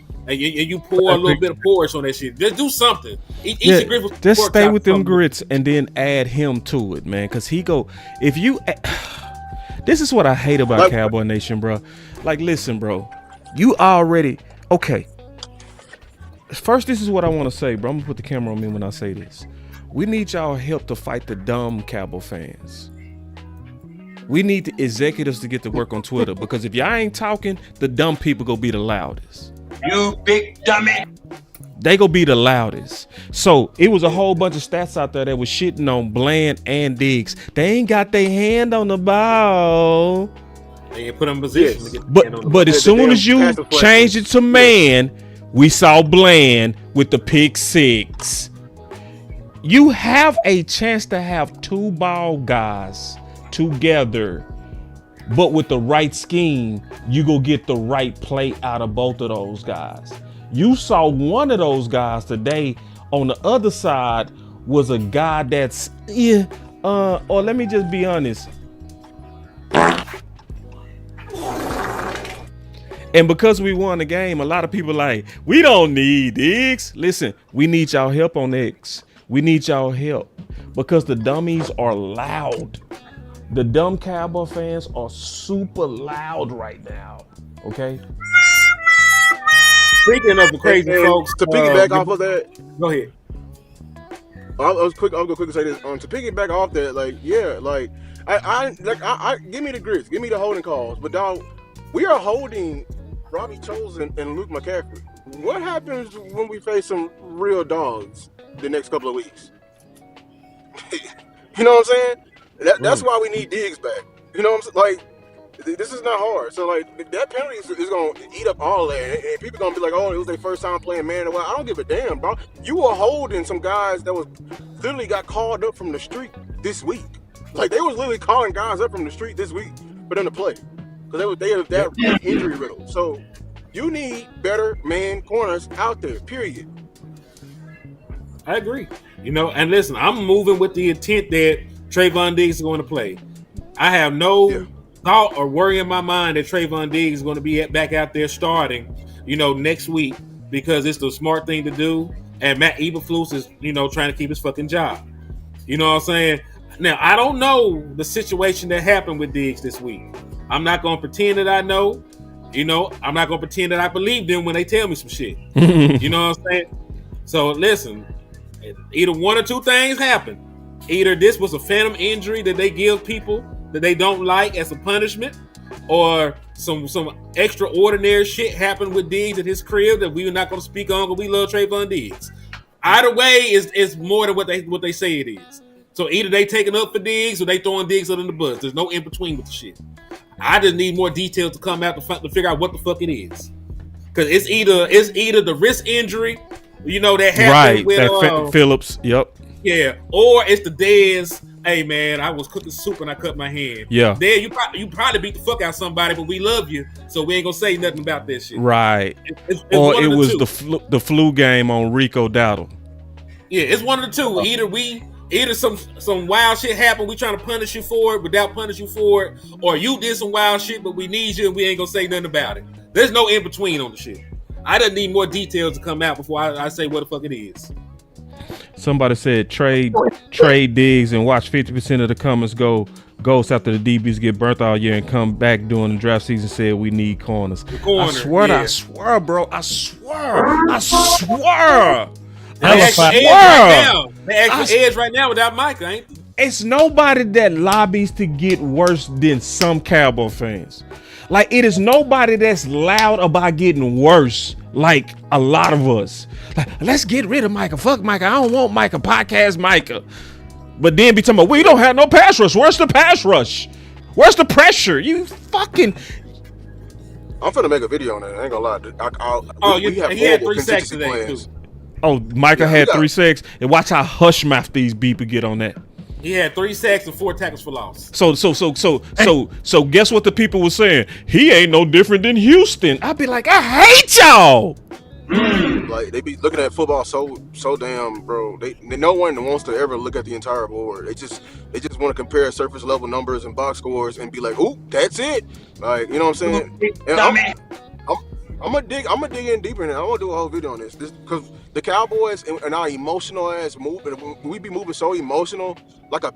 pour a little bit of porridge on that shit. Just do something. Eat your grits with just pork stay chop with them something. grits and then add him to it, man. Cause if you, this is what I hate about Cowboy Nation, bro. Like, listen, bro, you already okay. First, this is what I want to say, bro. I'm gonna put the camera on me when I say this. We need y'all help to fight the dumb Cowboy fans. We need the executives to get to work on Twitter, because if y'all ain't talking, the dumb people go be the loudest. You big dummy. They go be the loudest. So it was a whole bunch of stats out there that was shitting on Bland and Diggs. They ain't got their hand on the ball. They ain't put them in position to get the hand on the But as soon as you changed it to man, we saw Bland with the pick six. You have a chance to have two ball guys together, but with the right scheme, you go get the right play out of both of those guys. You saw one of those guys today. On the other side was a guy that's or let me just be honest. And because we won the game, a lot of people like, we don't need Diggs. Listen, we need y'all help on X. We need y'all help because the dummies are loud. The dumb Cowboy fans are super loud right now. Okay. Speaking of the crazy folks, to piggyback off of that, go ahead. I'll go quick and say this. To piggyback off that, I give me the grits, give me the holding calls. But dog, we are holding Robbie Chosen and Luke McCaffrey. What happens when we face some real dogs the next couple of weeks? You know what I'm saying? That's why we need Diggs back. You know what I'm saying? Like, this is not hard. So, like, that penalty is going to eat up all that. And people going to be like, oh, it was their first time playing man. Well, I don't give a damn, bro. You were holding some guys that was literally got called up from the street this week. Like, they was literally calling guys up from the street this week for them to play. Because they were that injury riddle. So, you need better man corners out there, period. I agree. And listen, I'm moving with the intent that Trayvon Diggs is going to play. I have no thought or worry in my mind that Trayvon Diggs is going to be back out there starting, next week, because it's the smart thing to do. And Matt Eberflus is, trying to keep his fucking job. You know what I'm saying? Now, I don't know the situation that happened with Diggs this week. I'm not going to pretend that I know. I'm not going to pretend that I believe them when they tell me some shit. You know what I'm saying? So, listen, either one or two things happen. Either this was a phantom injury that they give people that they don't like as a punishment, or some extraordinary shit happened with Diggs at his crib that we're not going to speak on because we love Trayvon Diggs. Either way is more than what they say it is. So either they taking up for Diggs or they throwing Diggs under the bus. There's no in between with the shit. I just need more details to come out to figure out what the fuck it is. Because it's either the wrist injury, that happened with Phillips. Yep. Yeah, or it's the Dez. Hey man, I was cooking soup and I cut my hand. Yeah, Dez, you probably beat the fuck out of somebody, but we love you, so we ain't gonna say nothing about that shit. Right. It's or it was the flu game on Rico Dowdle. Yeah, it's one of the two. Either some wild shit happened, we trying to punish you for it without punishing you for it, or you did some wild shit, but we need you and we ain't gonna say nothing about it. There's no in between on the shit. I just need more details to come out before I say what the fuck it is. Somebody said trade Diggs and watch 50% of the comments go ghosts after the DBs get burnt all year and come back during the draft season. Said we need corners. I swear, bro. I swear. They actually edge right now without Micah, ain't they? It's nobody that lobbies to get worse than some Cowboy fans. Like, it is nobody that's loud about getting worse like a lot of us. Like, let's get rid of Micah. Fuck Micah. I don't want Micah. Podcast Micah. But then be talking about, we don't have no pass rush. Where's the pass rush? Where's the pressure? You fucking... I'm finna make a video on that. I ain't gonna lie. He had 3 sacks today, too. Oh, Micah had 3 sacks. And watch how hush mouth these beeper get on that. He had 3 sacks and 4 tackles for loss. So guess what the people were saying? He ain't no different than Houston. I'd be like, I hate y'all. Like they be looking at football so damn, bro. They no one wants to ever look at the entire board. They just want to compare surface level numbers and box scores and be like, "Ooh, that's it." Like, you know what I'm saying? And I'm gonna dig in deeper now. I'm gonna do a whole video on this because the Cowboys and our emotional ass move. We be moving so emotional, like an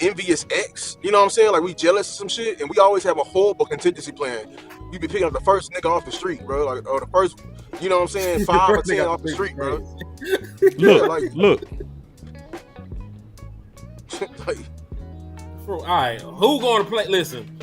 envious ex. You know what I'm saying? Like we jealous of some shit, and we always have a horrible contingency plan. You be picking up the first nigga off the street, bro, like, or the first, you know what I'm saying, 5 or 10 off the street, bro. Look. Like, all right, who going to play? Listen,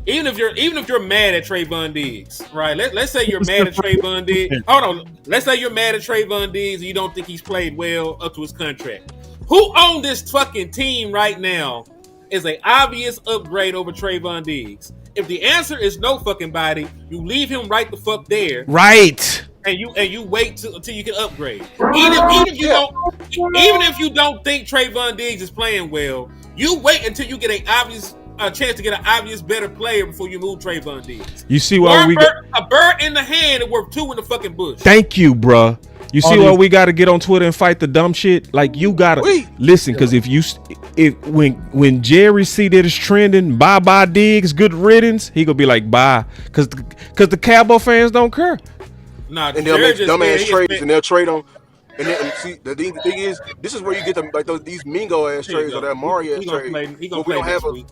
even if you're mad at Trayvon Diggs, right? Let's say you're mad at Trayvon Diggs. Hold on. Let's say you're mad at Trayvon Diggs and you don't think he's played well up to his contract. Who on this fucking team right now is an obvious upgrade over Trayvon Diggs? If the answer is no fucking body, you leave him right the fuck there. Right. And you wait until you can upgrade. Even if you don't think Trayvon Diggs is playing well, you wait until you get a chance to get an obvious better player before you move Trayvon Diggs. You see why a bird in the hand is worth 2 in the fucking bush. Thank you, bruh. You see why we got to get on Twitter and fight the dumb shit? Like you gotta listen, because when Jerry see that it's trending, bye Diggs, good riddance, he gonna be like bye, because the Cowboy fans don't care. Nah, and they'll make dumbass trades and they'll trade them. And see, the thing is, this is where you get them like these Mingo ass trades or that Mario ass trade. We don't have a.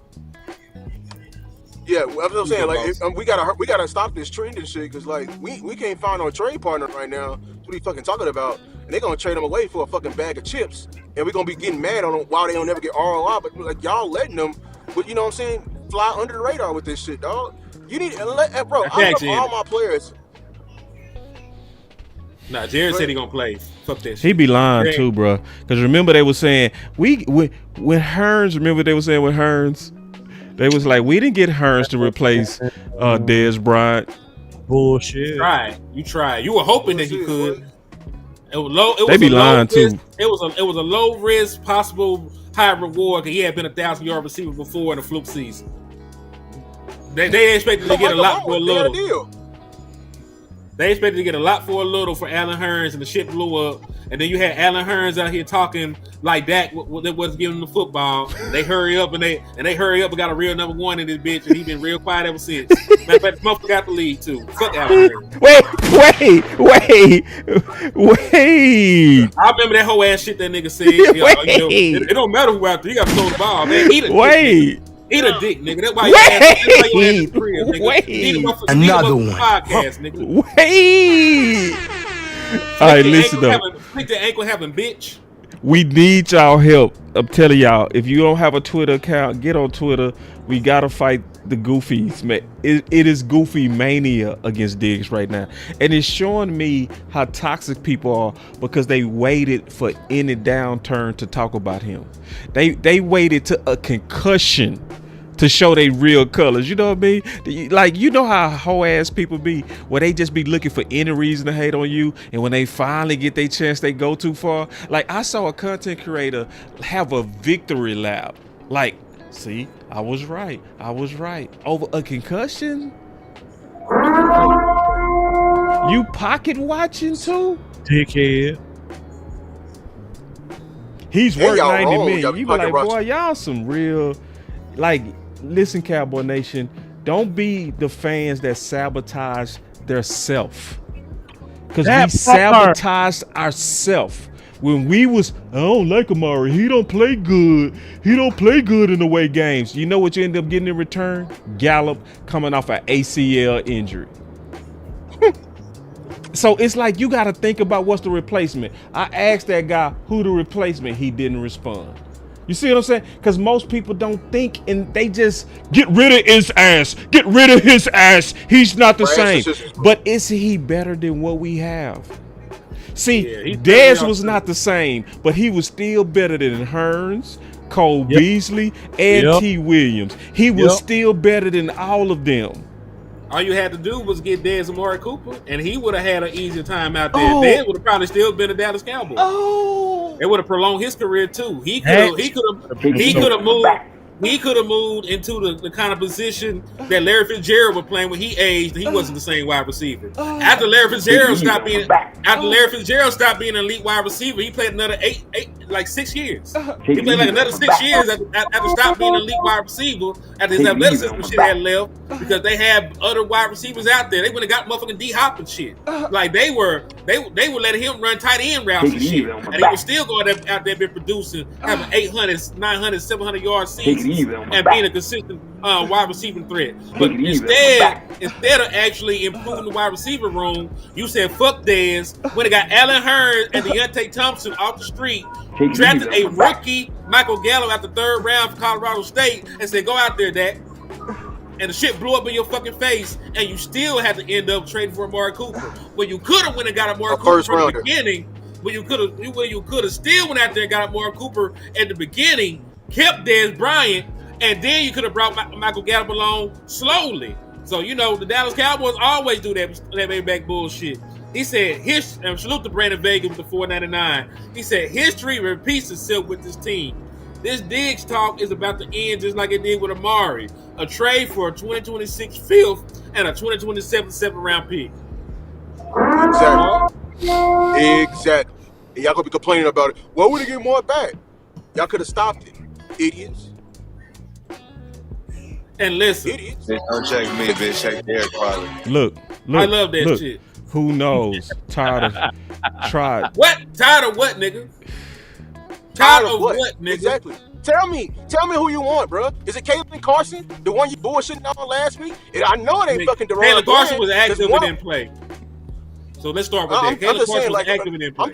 Yeah, that's what I'm saying. Like, we gotta stop this trend and shit because like we can't find no trade partner right now. What are you fucking talking about? And they're gonna trade them away for a fucking bag of chips, and we're gonna be getting mad on them while they don't never get ROI. But like y'all letting them, but you know what I'm saying, fly under the radar with this shit, dog. You need bro. I love all my players. Nah, Jared said he gonna play. Fuck that shit. He be lying too, bro. Because remember they were saying when Hearns. Remember they were saying with Hearns. They was like, we didn't get Hearns to replace Dez Bryant. Bullshit. You tried. You were hoping that you could. It was low. They be lying too. It was a low risk, possible high reward because he had been a 1,000-yard receiver before in a fluke season. They expected to get a lot for a little. They expected to get a lot for a little for Allen Hearns, and the shit blew up. And then you had Allen Hearns out here talking like Dak was giving him the football. They hurry up and they hurry up and got a real number one in this bitch, and he been real quiet ever since. Matter of fact, the motherfucker got the lead too. Fuck Allen Hearns. Wait. I remember that whole ass shit that nigga said. It don't matter who out there. You got to throw the ball, man. Eat a dick, nigga. That's why you have another one. Podcast, nigga. Wait. All right, listen though. Think the ankle having bitch. We need y'all help. I'm telling y'all, if you don't have a Twitter account, get on Twitter. We gotta fight the goofies, man. It is goofy mania against Diggs right now, and it's showing me how toxic people are because they waited for any downturn to talk about him. They waited to a concussion to show their real colors. You know what I mean? Like, you know how hoe ass people be, where they just be looking for any reason to hate on you, and when they finally get their chance, they go too far. Like, I saw a content creator have a victory lap. Like, see, I was right over a concussion. You pocket watching too, dickhead. He's worth 90 million. You be like, boy, y'all some real, like, listen, Cowboy Nation, don't be the fans that sabotage their self. Because we sabotaged ourselves. When we was, I don't like Amari. He don't play good. He don't play good in the away games. You know what you end up getting in return? Gallup coming off an ACL injury. So it's like you got to think about what's the replacement. I asked that guy who the replacement. He didn't respond. You see what I'm saying? Because most people don't think, and they just get rid of his ass. Get rid of his ass. He's not the same. But is he better than what we have? See, Dez was not the same, but he was still better than Hearns, Cole Beasley, and T. Williams. He was still better than all of them. All you had to do was get Dez and Amari Cooper, and he would have had an easier time out there. Dez would have probably still been a Dallas Cowboy. It would have prolonged his career too. He could have moved. He could have moved into the kind of position that Larry Fitzgerald was playing when he aged. And he wasn't the same wide receiver. After Larry Fitzgerald stopped being an elite wide receiver, he played another 6 years. He played like another 6 years after stopping being an elite wide receiver. After his athleticism shit had left, because they had other wide receivers out there. They would have got motherfucking D Hop and shit. Like they were letting him run tight end routes and shit, and he was still going out there been producing, having 800, 900, 700 yard seasons and being a consistent wide receiving threat. But instead of actually improving the wide receiver room, you said fuck Dez when they got Allen Hurns and Deontay Thompson off the street, drafted a rookie Michael Gallup at the 3rd round for Colorado State, and said go out there, Dak. And the shit blew up in your fucking face, and you still had to end up trading for Amari Cooper. When you could have went and got Amari Cooper from the beginning, when you could have still went out there and got Amari Cooper at the beginning, kept Dez Bryant, and then you could have brought Michael Gallup along slowly. So, the Dallas Cowboys always do that back bullshit. He said, salute to Brandon Vega with the $4.99. He said, history repeats itself with this team. This Diggs talk is about to end just like it did with Amari. A trade for a 2026 5th and a 2027 7th-round pick. Exactly. And y'all gonna be complaining about it. Why would he get more back? Y'all could have stopped it, idiots. And listen, idiots. Don't check me, bitch. Check Derek probably. Look. I love that shit. Who knows? Tired of tried. What? Tired of what, nigga? Tired of what, nigga? Exactly. Tell me who you want, bro. Is it Caitlin Carson, the one you bullshitting on last week? I know it ain't fucking DeRozan. Caitlin Carson was active and didn't play. So let's start with that. Caitlin Carson was active and didn't play.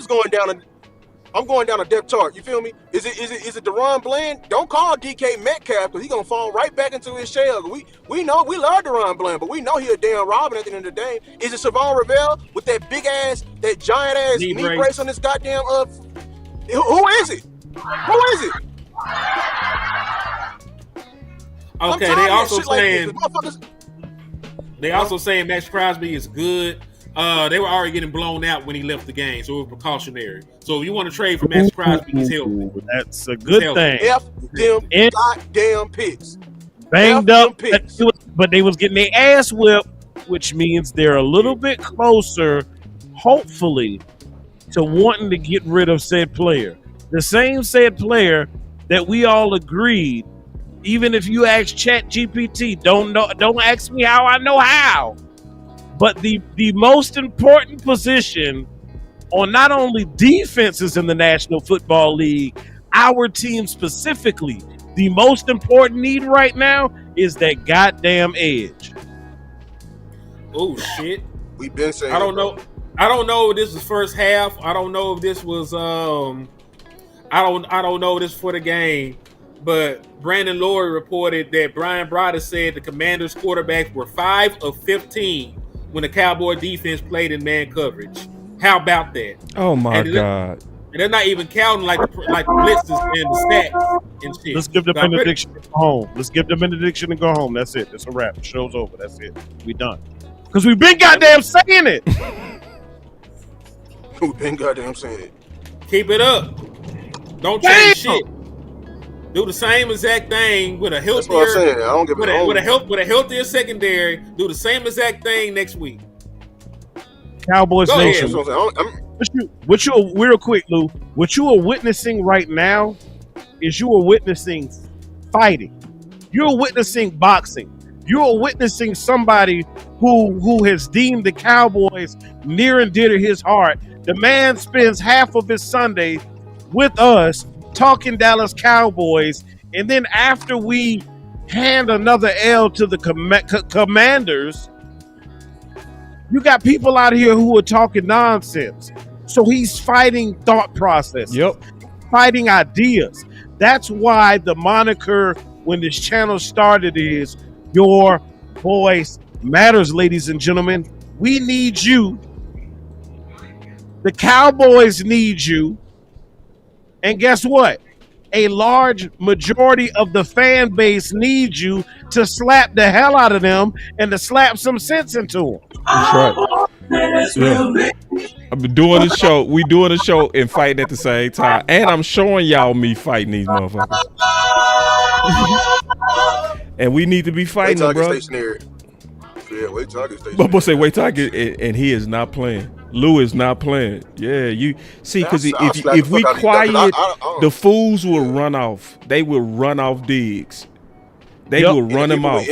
I'm going down a depth chart. You feel me? Is it Deron Bland? Don't call DK Metcalf because he's gonna fall right back into his shell. We know we love Deron Bland, but we know he a damn Robin at the end of the day. Is it Savon Ravel with that big ass, that giant ass knee brace on this goddamn who is it? Who is it? Okay, they also saying Max Crosby is good. They were already getting blown out when he left the game, so it was precautionary. So if you want to trade for Max Crosby, he's healthy. That's a good thing. F them goddamn picks. Banged up, but they was getting their ass whipped, which means they're a little bit closer, hopefully, to wanting to get rid of said player. The same said player that we all agreed, even if you ask ChatGPT, don't ask me how I know how. But the most important position on not only defenses in the National Football League, our team specifically, the most important need right now is that goddamn edge. Oh shit. We've been saying I don't know if this was first half. I don't know if this was I don't know this for the game, but Brandon Laurie reported that Brian Broaddus said the Commanders quarterbacks were 5 of 15 when the Cowboy defense played in man coverage. How about that? Oh my God. And they're not even counting like the blitzes and the sacks and shit. Let's give them benediction and go home. Let's give them benediction and go home. That's it. It's a wrap. The show's over. That's it. We done. Because we've been goddamn saying it. We've been goddamn saying it. Keep it up. Don't change shit. Do the same exact thing with a healthier. That's what I'm saying. I don't give with a healthier secondary. Do the same exact thing next week. Cowboys Go Nation. What you real quick, Lou. What you are witnessing right now is you are witnessing fighting. You are witnessing boxing. You are witnessing somebody who has deemed the Cowboys near and dear to his heart. The man spends half of his Sunday with us talking Dallas Cowboys, and then after we hand another L to the Commanders, you got people out here who are talking nonsense. So he's fighting thought process. Yep. Fighting ideas. That's why the moniker when this channel started is Your Voice Matters, ladies and gentlemen. We need you. The Cowboys need you. And guess what? A large majority of the fan base needs you to slap the hell out of them and to slap some sense into them. That's right. Yeah. I've been doing the show. We doing the show and fighting at the same time. And I'm showing y'all me fighting these motherfuckers. And we need to be fighting him, bro. Stay snared. Yeah, wait till I get stationary. But say, wait till I get, and he is not playing. Lou is not playing. Yeah, you see, because if we quiet, the fools will run off. They will run off Diggs. They will run him off.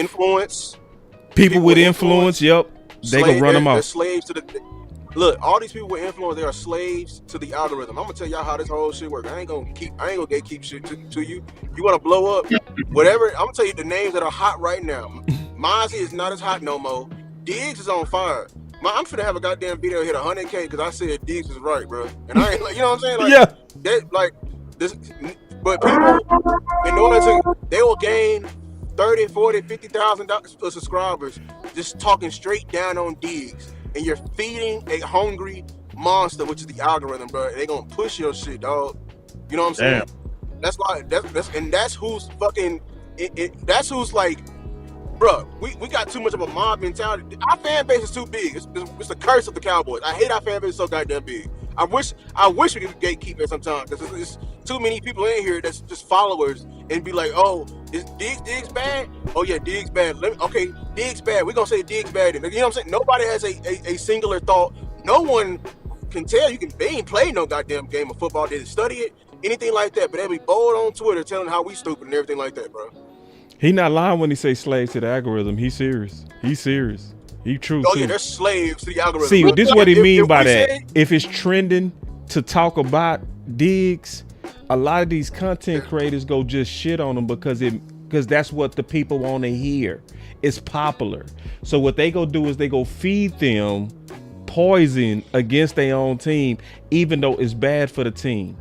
People with influence, yep. They gonna run them off. They're slaves to the. Look, all these people with influence, they are slaves to the algorithm. I'm gonna tell y'all how this whole shit works. I ain't gonna gatekeep shit to you. You wanna blow up, whatever. I'm gonna tell you the names that are hot right now. Mozzie is not as hot no more. Diggs is on fire. I'm finna have a goddamn video hit 100K because I said Diggs is right, bro. And I ain't like, you know what I'm saying? Like, yeah. That, like this, but people, in order to, they will gain 30, 40, 50,000 subscribers just talking straight down on Diggs. And you're feeding a hungry monster, which is the algorithm, bro. They gonna push your shit, dog. You know what I'm saying? That's why. That's who's fucking. That's who's like, bro. We got too much of a mob mentality. Our fan base is too big. It's the curse of the Cowboys. I hate our fan base so goddamn big. I wish we could gatekeep it sometimes because there's too many people in here that's just followers and be like, oh, is Diggs bad? Oh yeah, Diggs bad. Okay, Diggs bad. We're gonna say Diggs bad. You know what I'm saying? Nobody has a singular thought. No one can tell you they ain't played no goddamn game of football, didn't study it, anything like that. But they be bold on Twitter telling how we stupid and everything like that, bro. He not lying when he say slaves to the algorithm. He's serious. He's serious. He true. Oh yeah, they're slaves to the algorithm. See, this is what he mean by that. If it's trending to talk about Diggs, a lot of these content creators go just shit on them because that's what the people want to hear. It's popular. So what they go do is they go feed them poison against their own team, even though it's bad for the team.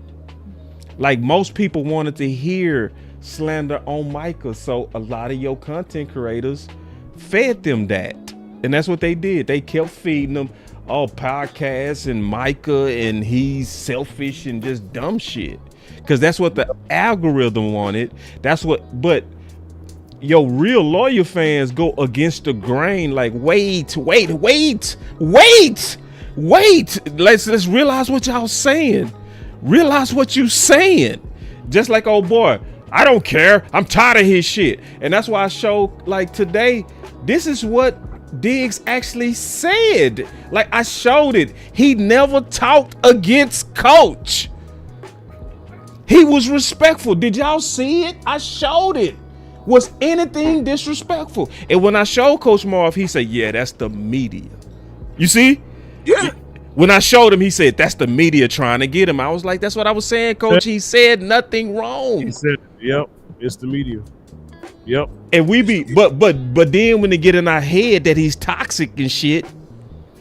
Like most people wanted to hear slander on Micah, so a lot of your content creators fed them that. And that's what they did. They kept feeding them all podcasts and Micah and he's selfish and just dumb shit. Because that's what the algorithm wanted. That's what, but your real loyal fans go against the grain. Like, wait. Let's realize what y'all saying. Realize what you saying. Just like, oh boy, I don't care. I'm tired of his shit. And that's why I show like today, this is what Diggs actually said. Like I showed it. He never talked against Coach. He was respectful. Did y'all see it? I showed it. Was anything disrespectful? And when I showed Coach Marv, he said, yeah, that's the media. You see? Yeah. When I showed him, he said, that's the media trying to get him. I was like, that's what I was saying, Coach. He said nothing wrong. He said, yep, it's the media. Yep. And we be, but then when they get in our head that he's toxic and shit,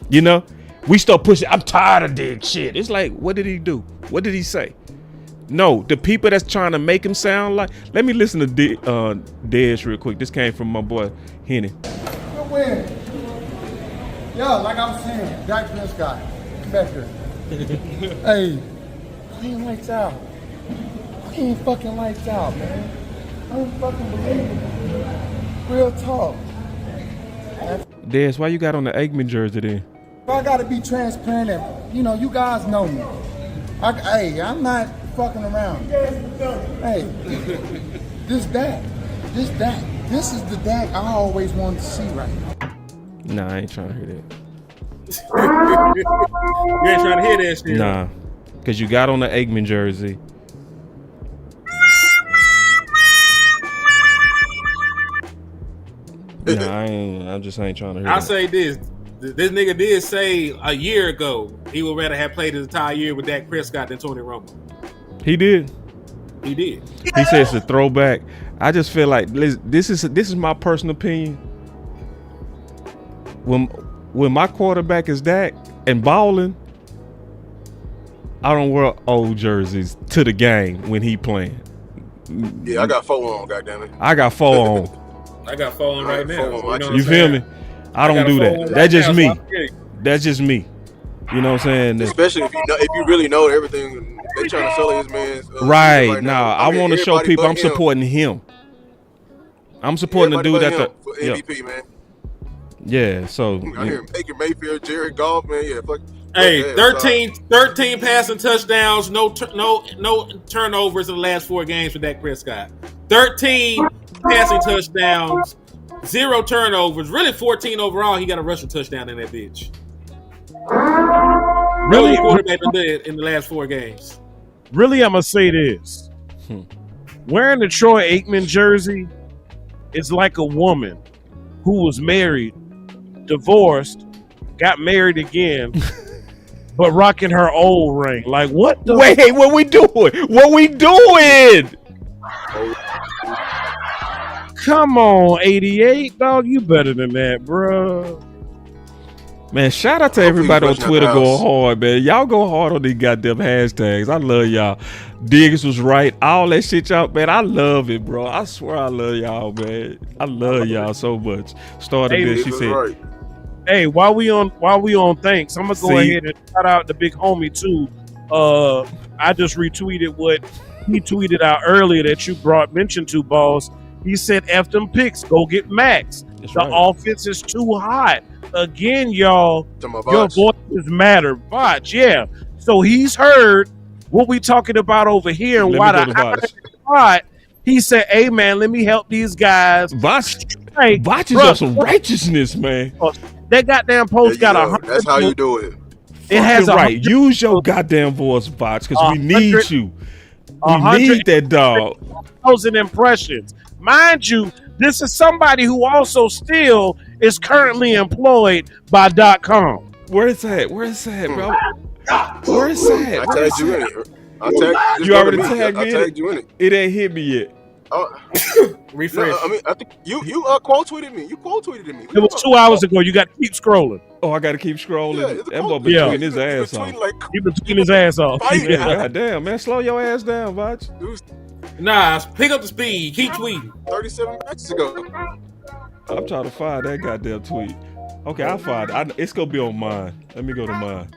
you know, we start pushing. I'm tired of Diggs shit. It's like, what did he do? What did he say? No, the people that's trying to make him sound like. Let me listen to Dez real quick. This came from my boy Henny. Good win. Yeah, like I was saying, Dak Prescott, come back here. Hey, clean lights out. Clean fucking lights out, man. I don't fucking believe it. Real talk. Dez, why you got on the Eggman jersey then? I gotta be transparent and, you know, you guys know me. I'm not fucking around. Hey, this Dak. This is the Dak I always wanted to see right now. Nah, I ain't trying to hear that. You ain't trying to hear that shit. Nah, because you got on the Eggman jersey. Nah, I just ain't trying to hear I'll that. say this. This nigga did say a year ago he would rather have played his entire year with Dak Prescott than Tony Romo. He did. He did. He says it's a throwback. I just feel like this is my personal opinion. When my quarterback is Dak and balling, I don't wear old jerseys to the game when he playing. Yeah, I got 4 on, goddammit. I got 4 on. I got 4 on right now. You feel me? I don't do that. That's just me. That's just me. You know what I'm saying? Especially if you really know everything they trying to sell his man's. Right now, I want to show people I'm supporting him. I'm supporting the dude for MVP, man. Yeah, so I hear Baker Mayfield, Jared Goff, man. Yeah, fuck. Hey, 13 passing touchdowns, no turnovers in the last 4 games for Dak Prescott. 13 passing touchdowns, 0 turnovers, really 14 overall. He got a rushing touchdown in that bitch. Really quarterback in the last 4 games. Really, I'm gonna say this: wearing the Troy Aikman jersey is like a woman who was married, divorced, got married again, but rocking her old ring. Like, what? Wait, what we doing? What we doing? Come on, 88, dog. You better than that, bro. Man, shout out to everybody on Twitter going hard, man. Y'all go hard on these goddamn hashtags. I love y'all. Diggs was right. All that shit, y'all, man. I love it, bro. I swear I love y'all, man. I love y'all so much. Started this, she said. Right. Hey, while we on thanks, I'm gonna go ahead and shout out the big homie too. I just retweeted what he tweeted out earlier that you mentioned to, boss. He said, F them picks, go get Maxx. That's the offense is too hot. Again, y'all, your voices matter. Botch, yeah. So he's heard what we talking about over here and why the hot. He said, hey, man, let me help these guys. Botch is on some righteousness, man. That goddamn post got 100. That's how you do it. It has right. Use your goddamn voice, Botch, because we need you. We need that dog. 1,000 impressions. Mind you, this is somebody who also still is currently employed by .com. Where is that? Where is that, bro? Where is that? I tagged you in it. You already tagged me. I tagged you in it. It ain't hit me yet. Refresh. No, I mean, I think you quote tweeted me. You quote tweeted me. It was 2 hours ago. You got to keep scrolling. Oh, I got to keep scrolling. Yeah, that boy been tweeting his ass off. He been tweeting his ass off. God damn, man, slow your ass down, Botch. Nah, pick up the speed. Keep tweeting. 37 minutes ago. I'm trying to find that goddamn tweet. Okay, I'll find it. It's gonna be on mine. Let me go to mine.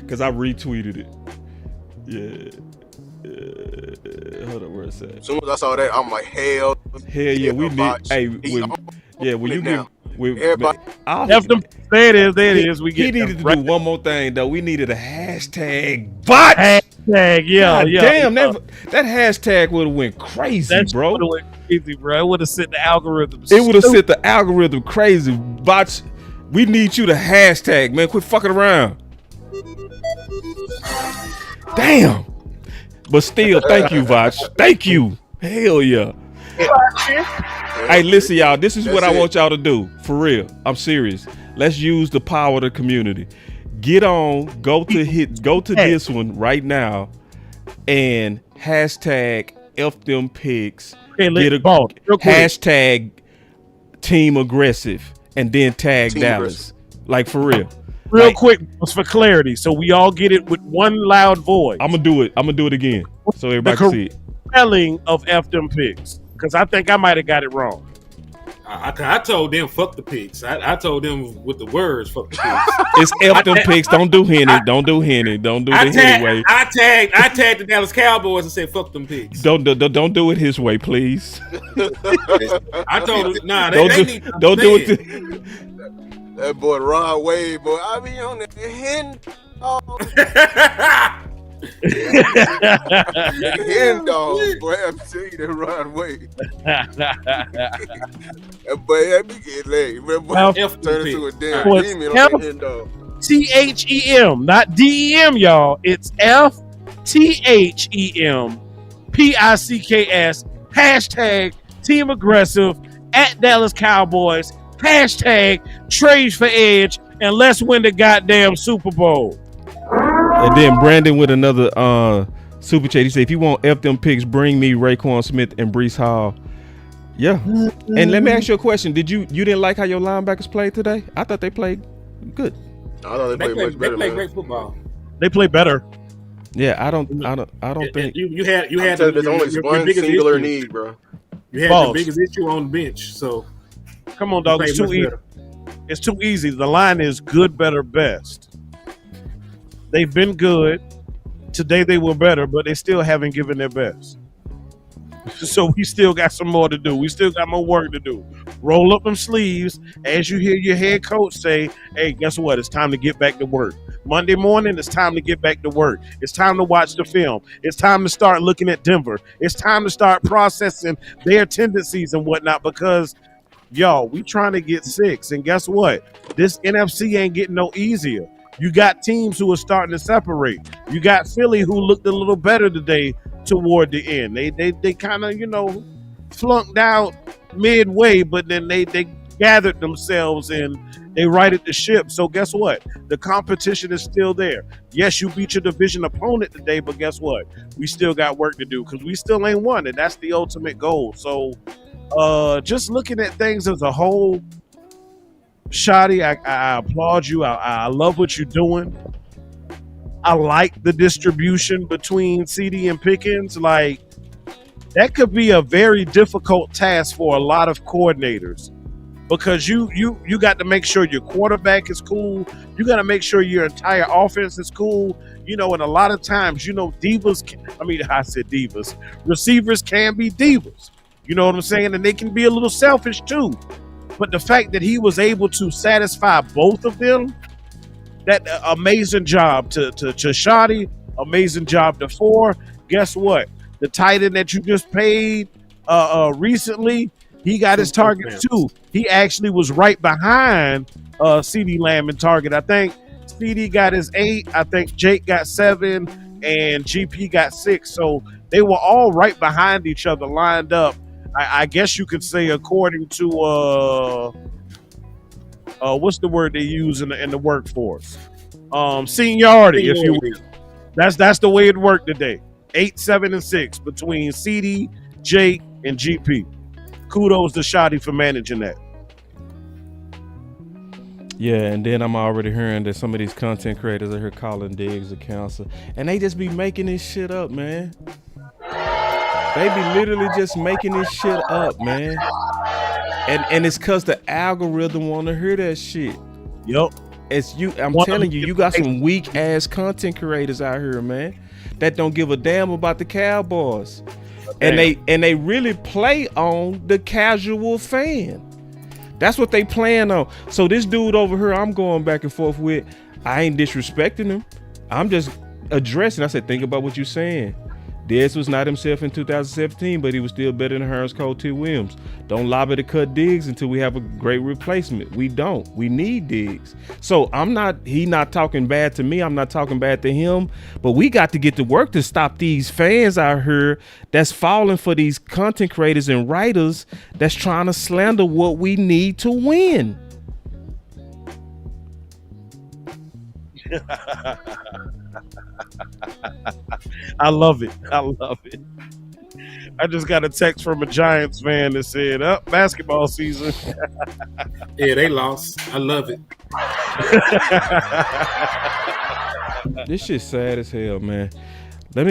Cause I retweeted it. Yeah. Hold on, where it's at? As soon as I saw that, I'm like, hell yeah, we need. Hey, when you give. Everybody, there it is. He needed to do one more thing though. We needed a hashtag bot. Hashtag, yeah. Damn, that hashtag would have went crazy, bro. Crazy, bro. It would have set the algorithm. It would have set the algorithm crazy. Bots, we need you to hashtag, man. Quit fucking around. Damn. But still, thank you, Voch. Thank you. Hell yeah. Hey, listen, y'all. This is what I want y'all to do. For real. I'm serious. Let's use the power of the community. Get on, go to this one right now and hashtag F them picks. Get a hashtag team aggressive and then tag team Dallas. Like for real. Real quick, for clarity, so we all get it with one loud voice. I'm gonna do it again so everybody can see it. Spelling of F them picks. Because I think I might have got it wrong. I told them fuck the picks. I told them with the words fuck the picks. It's F them picks. Don't do Henny. Don't do Henny. Don't do the Henny way. I tagged the Dallas Cowboys and said fuck them picks. Don't do it his way, please. I told them don't do it. That boy Ron Wade, boy. I be on the hen. Hen dog, boy. I'm telling you that Ron Wade. That boy, that be getting laid. Boy, turn into a damn demon on the hen dog. THEM, not DEM, y'all. It's FTHEM PICKS. Hashtag Team Aggressive at Dallas Cowboys. Hashtag Trade for Edge, and let's win the goddamn Super Bowl. And then Brandon with another super chat. He said, if you want F them picks, bring me Raekwon Smith and Breece Hall. Yeah. And let me ask you a question. You didn't like how your linebackers played today? I thought they played good. I thought they played much better. They played great football. They play better. Yeah, I don't think you had there's only one singular need, bro. You had the biggest issue on the bench, so come on, dog. It's too easy. It's too easy. The line is good, better, best. They've been good. Today they were better, but they still haven't given their best. So we still got some more to do. We still got more work to do. Roll up them sleeves as you hear your head coach say, hey, guess what? It's time to get back to work. Monday morning, it's time to get back to work. It's time to watch the film. It's time to start looking at Denver. It's time to start processing their tendencies and whatnot because, y'all, we trying to get 6. And guess what? This NFC ain't getting no easier. You got teams who are starting to separate. You got Philly who looked a little better today toward the end. They kind of, flunked out midway, but then they gathered themselves and they righted the ship. So guess what? The competition is still there. Yes, you beat your division opponent today, but guess what? We still got work to do because we still ain't won, and that's the ultimate goal. So just looking at things as a whole, Shotty, I applaud you. I love what you're doing. I like the distribution between CD and Pickens. Like, that could be a very difficult task for a lot of coordinators because you got to make sure your quarterback is cool. You got to make sure your entire offense is cool. And a lot of times, receivers can be divas. You know what I'm saying? And they can be a little selfish too. But the fact that he was able to satisfy both of them, that amazing job to Shotty, amazing job to Four. Guess what? The tight end that you just paid recently, he got his targets too. He actually was right behind CD Lamb in target. I think CD got his 8. I think Jake got 7, and GP got 6. So they were all right behind each other, lined up. I guess you could say according to what's the word they use in the workforce? Seniority, if you will. That's the way it worked today. 8, 7, and 6 between CD, Jake, and GP. Kudos to Shotty for managing that. Yeah, and then I'm already hearing that some of these content creators are here calling Diggs a counselor, and they just be making this shit up, man. They be literally just making this shit up, man. And it's cause the algorithm want to hear that shit. Yep. I'm telling you, you got some weak ass content creators out here, man, that don't give a damn about the Cowboys. And they really play on the casual fan. That's what they playing on. So this dude over here, I'm going back and forth with, I ain't disrespecting him. I'm just addressing. I said, think about what you're saying. Dez was not himself in 2017, but he was still better than Hearns, Cole, T. Williams. Don't lobby to cut Diggs until we have a great replacement. We don't. We need Diggs. So he not talking bad to me. I'm not talking bad to him. But we got to get to work to stop these fans out here that's falling for these content creators and writers that's trying to slander what we need to win. I love it. I just got a text from a Giants fan that said, basketball season. Yeah, they lost. I love it. This shit's sad as hell, man. Let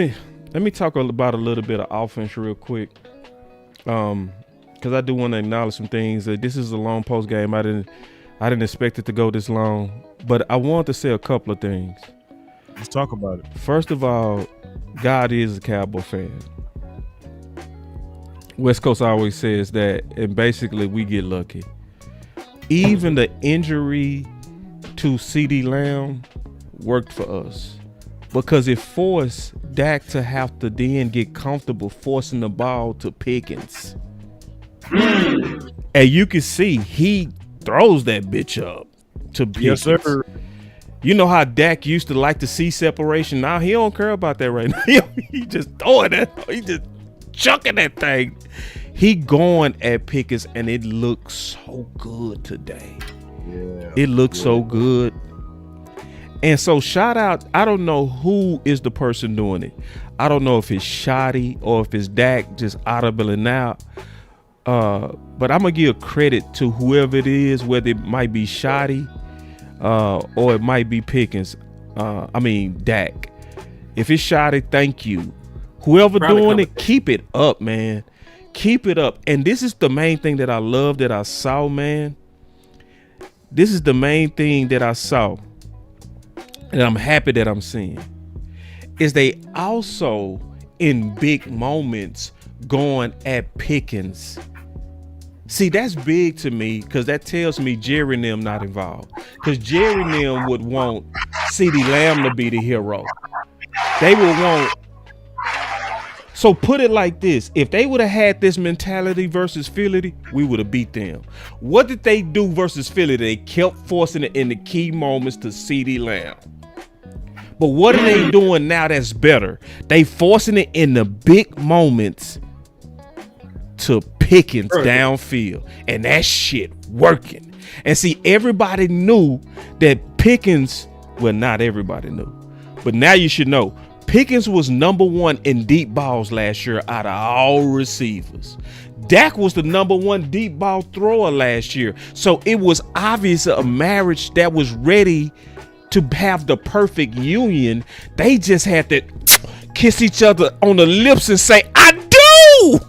me talk about a little bit of offense real quick. Because I do want to acknowledge some things. This is a long post game. I didn't expect it to go this long. But I want to say a couple of things. Let's talk about it. First of all, God is a Cowboy fan. West Coast always says that, and basically we get lucky. Even the injury to CD Lamb worked for us because it forced Dak to have to then get comfortable forcing the ball to Pickens. And you can see he throws that bitch up to Pickens. Yes, sir. You know how Dak used to like to see separation. Now he don't care about that right now. He just throwing it. He just chucking that thing. He going at Pickens, and it looks so good today. Yeah, it looks so good. And so shout out. I don't know who is the person doing it. I don't know if it's Shotty or if it's Dak just audibling out. But I'm gonna give credit to whoever it is, whether it might be Shotty. Or it might be Pickens. Dak. If it's Shotty, thank you. Whoever doing it, keep it up, man. Keep it up. And this is the main thing that I love that I saw, man. This is the main thing that I saw, and I'm happy that I'm seeing, is they also in big moments going at Pickens See, that's big to me because that tells me Jerry and them not involved. Because Jerry and them would want CeeDee Lamb to be the hero. They would want. So put it like this: if they would have had this mentality versus Philly, we would have beat them. What did they do versus Philly? They kept forcing it in the key moments to CeeDee Lamb. But what are they doing now that's better? They forcing it in the big moments to Pickens downfield. And that shit working. And see, everybody knew that Pickens, well, not everybody knew, but now you should know, Pickens was number one in deep balls last year out of all receivers. Dak was the number one deep ball thrower last year. So it was obvious a marriage that was ready to have the perfect union. They just had to kiss each other on the lips and say, I do.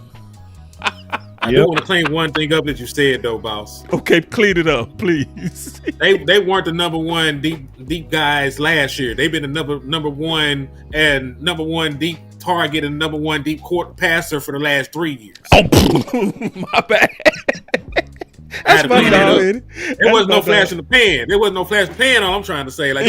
I do want to clean one thing up that you said though, boss. Okay, clean it up, please. They weren't the number one deep guys last year. They've been the number one and number one deep target and number one deep court passer for the last 3 years. Oh, my bad. That's my dog. There was no flash in the pan. There was no flash in the pan. All I'm trying to say, like,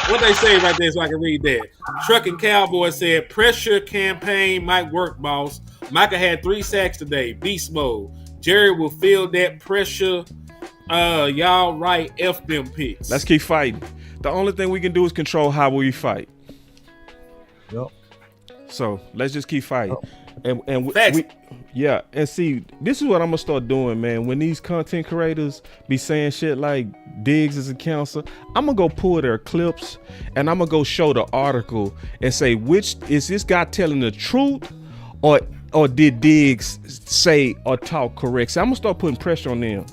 what they say right there, so I can read that. Trucking Cowboy said, "Pressure campaign might work, boss. Micah had 3 sacks today. Beast mode. Jerry will feel that pressure. Y'all right? F them picks. Let's keep fighting. The only thing we can do is control how we fight. Yep. So let's just keep fighting." And we yeah, and see, this is what I'm gonna start doing, man. When these content creators be saying shit like Diggs is a counselor, I'm gonna go pull their clips and I'm gonna go show the article and say, which is this guy telling the truth, or did Diggs say or talk correct? So I'm gonna start putting pressure on them.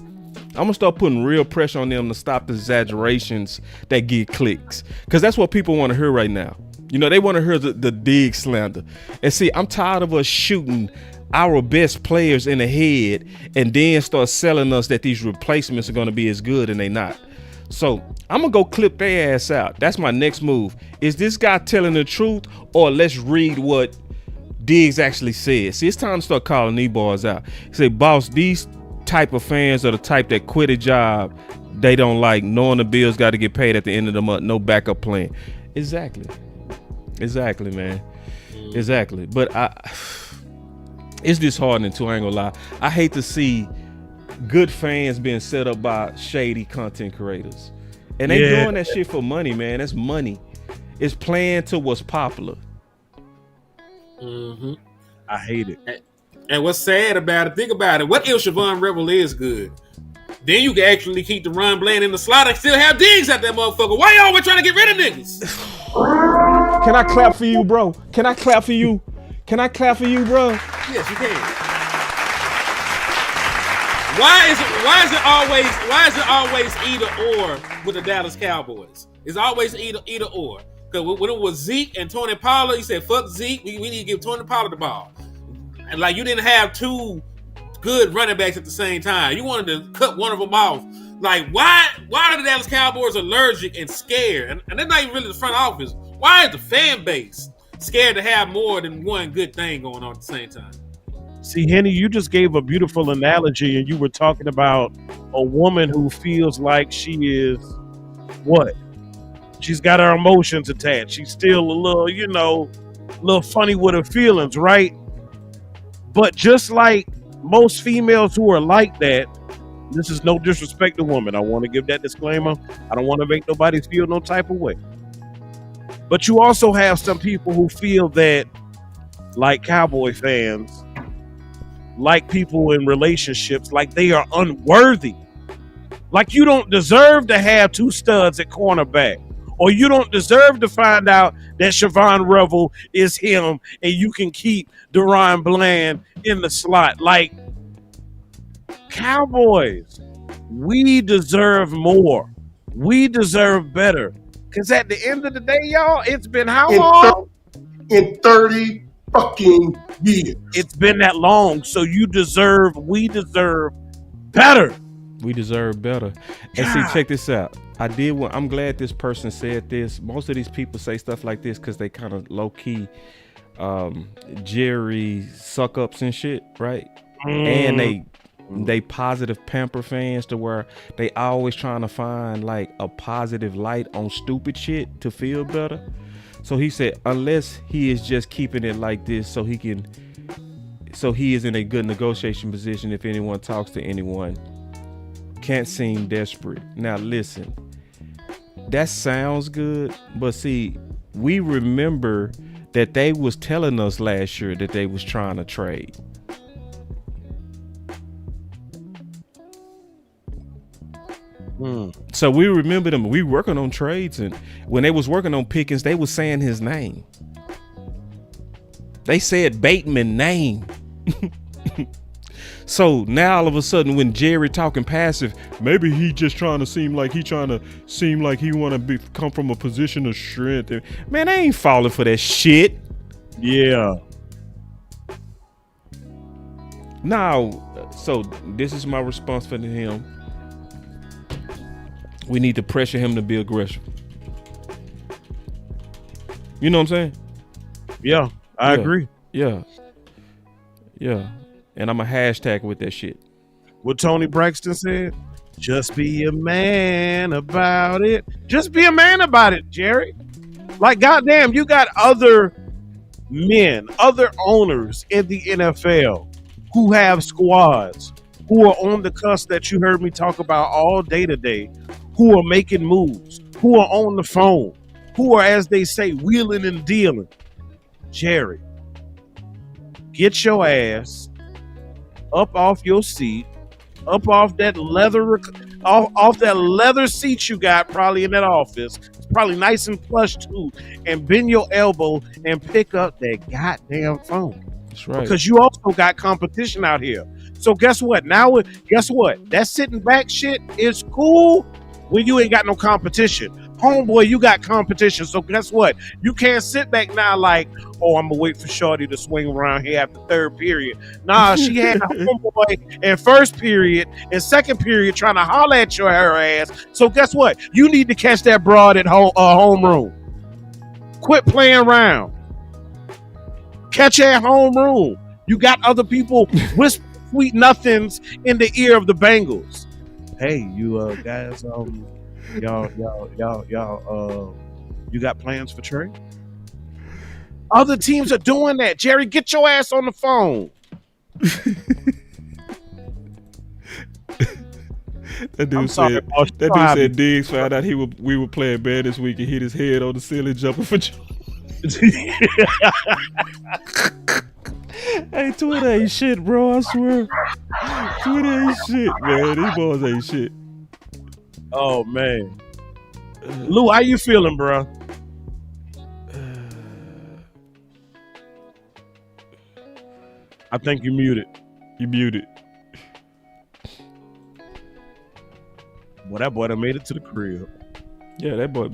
I'm gonna start putting real pressure on them to stop the exaggerations that get clicks, because that's what people want to hear right now. You know, they want to hear the Diggs slander. And see, I'm tired of us shooting our best players in the head and then start selling us that these replacements are going to be as good, and they not. So I'm going to go clip their ass out. That's my next move. Is this guy telling the truth, or let's read what Diggs actually said? See, it's time to start calling these boys out. Say, boss, these type of fans are the type that quit a job they don't like, knowing the bills got to get paid at the end of the month, no backup plan. Exactly, man. Exactly. But it's disheartening too, I ain't gonna lie. I hate to see good fans being set up by shady content creators. And they doing that shit for money, man. That's money. It's playing to what's popular. Mm-hmm. I hate it. And what's sad about it, think about it. What if Siobhan Rebel is good? Then you can actually keep the run playing in the slot and still have Diggs at that motherfucker. Why y'all always trying to get rid of niggas? Can I clap for you, bro? Can I clap for you? Can I clap for you, bro? Yes, you can. Why is it always either or with the Dallas Cowboys? It's always either or. Because when it was Zeke and Tony Pollard, you said fuck Zeke. We need to give Tony Pollard the ball. And like, you didn't have 2 good running backs at the same time. You wanted to cut one of them off. Like, why are the Dallas Cowboys allergic and scared? And they're not even really the front office. Why is the fan base scared to have more than one good thing going on at the same time? See, Henny, you just gave a beautiful analogy, and you were talking about a woman who feels like she is what? She's got her emotions attached. She's still a little funny with her feelings, right? But just like most females who are like that, this is no disrespect to women. I want to give that disclaimer. I don't want to make nobody feel no type of way. But you also have some people who feel that, like Cowboy fans, like people in relationships, like they are unworthy. Like you don't deserve to have 2 studs at cornerback. Or you don't deserve to find out that Siobhan Revel is him and you can keep Deron Bland in the slot. Like, Cowboys, we deserve more. We deserve better. Because at the end of the day, y'all, it's been how long? In 30 fucking years. It's been that long. So we deserve better. We deserve better. And see, check this out. I'm glad this person said this. Most of these people say stuff like this because they kind of low key Jerry suck ups and shit, right? And they positive pamper fans to where they always trying to find like a positive light on stupid shit to feel better. So he said, unless he is just keeping it like this so he is in a good negotiation position if anyone talks to anyone. Can't seem desperate. Now listen, that sounds good, but see, we remember that they was telling us last year that they was trying to trade. So we remember them. We working on trades, and when they was working on Pickens, they was saying his name. They said Bateman name. So now all of a sudden, when Jerry talking passive, maybe he just trying to seem like he want to come from a position of strength. Man, they ain't falling for that shit. Yeah. Now, so this is my response for him. We need to pressure him to be aggressive. You know what I'm saying? Yeah, I agree. Yeah. And I'm a hashtag with that shit. What Tony Braxton said, just be a man about it. Just be a man about it, Jerry. Like, goddamn, you got other men, other owners in the NFL who have squads, who are on the cusp that you heard me talk about all day today, who are making moves, who are on the phone, who are, as they say, wheeling and dealing. Jerry, get your ass up off your seat, up off that leather seat you got probably in that office. It's probably nice and plush too, and bend your elbow and pick up that goddamn phone. That's right. Because you also got competition out here. So guess what? Guess what? That sitting back shit is cool when you ain't got no competition. Homeboy, you got competition. So guess what? You can't sit back now like, oh, I'm going to wait for Shorty to swing around here after third period. Nah, she had a homeboy in first period and second period trying to holler at her ass. So guess what? You need to catch that broad at homeroom. Quit playing around. Catch her at homeroom. You got other people whisper sweet nothings in the ear of the Bengals. Hey, you guys, y'all, you got plans for trade? Other teams are doing that. Jerry, get your ass on the phone. That dude said Diggs found out we were playing bad this week and hit his head on the ceiling jumping for joy. Hey, Twitter ain't shit, bro. I swear. Twitter ain't shit, man. These boys ain't shit. Oh, man. Lou, how you feeling, bro? I think you muted. You muted. Boy, that boy done made it to the crib. Yeah, that boy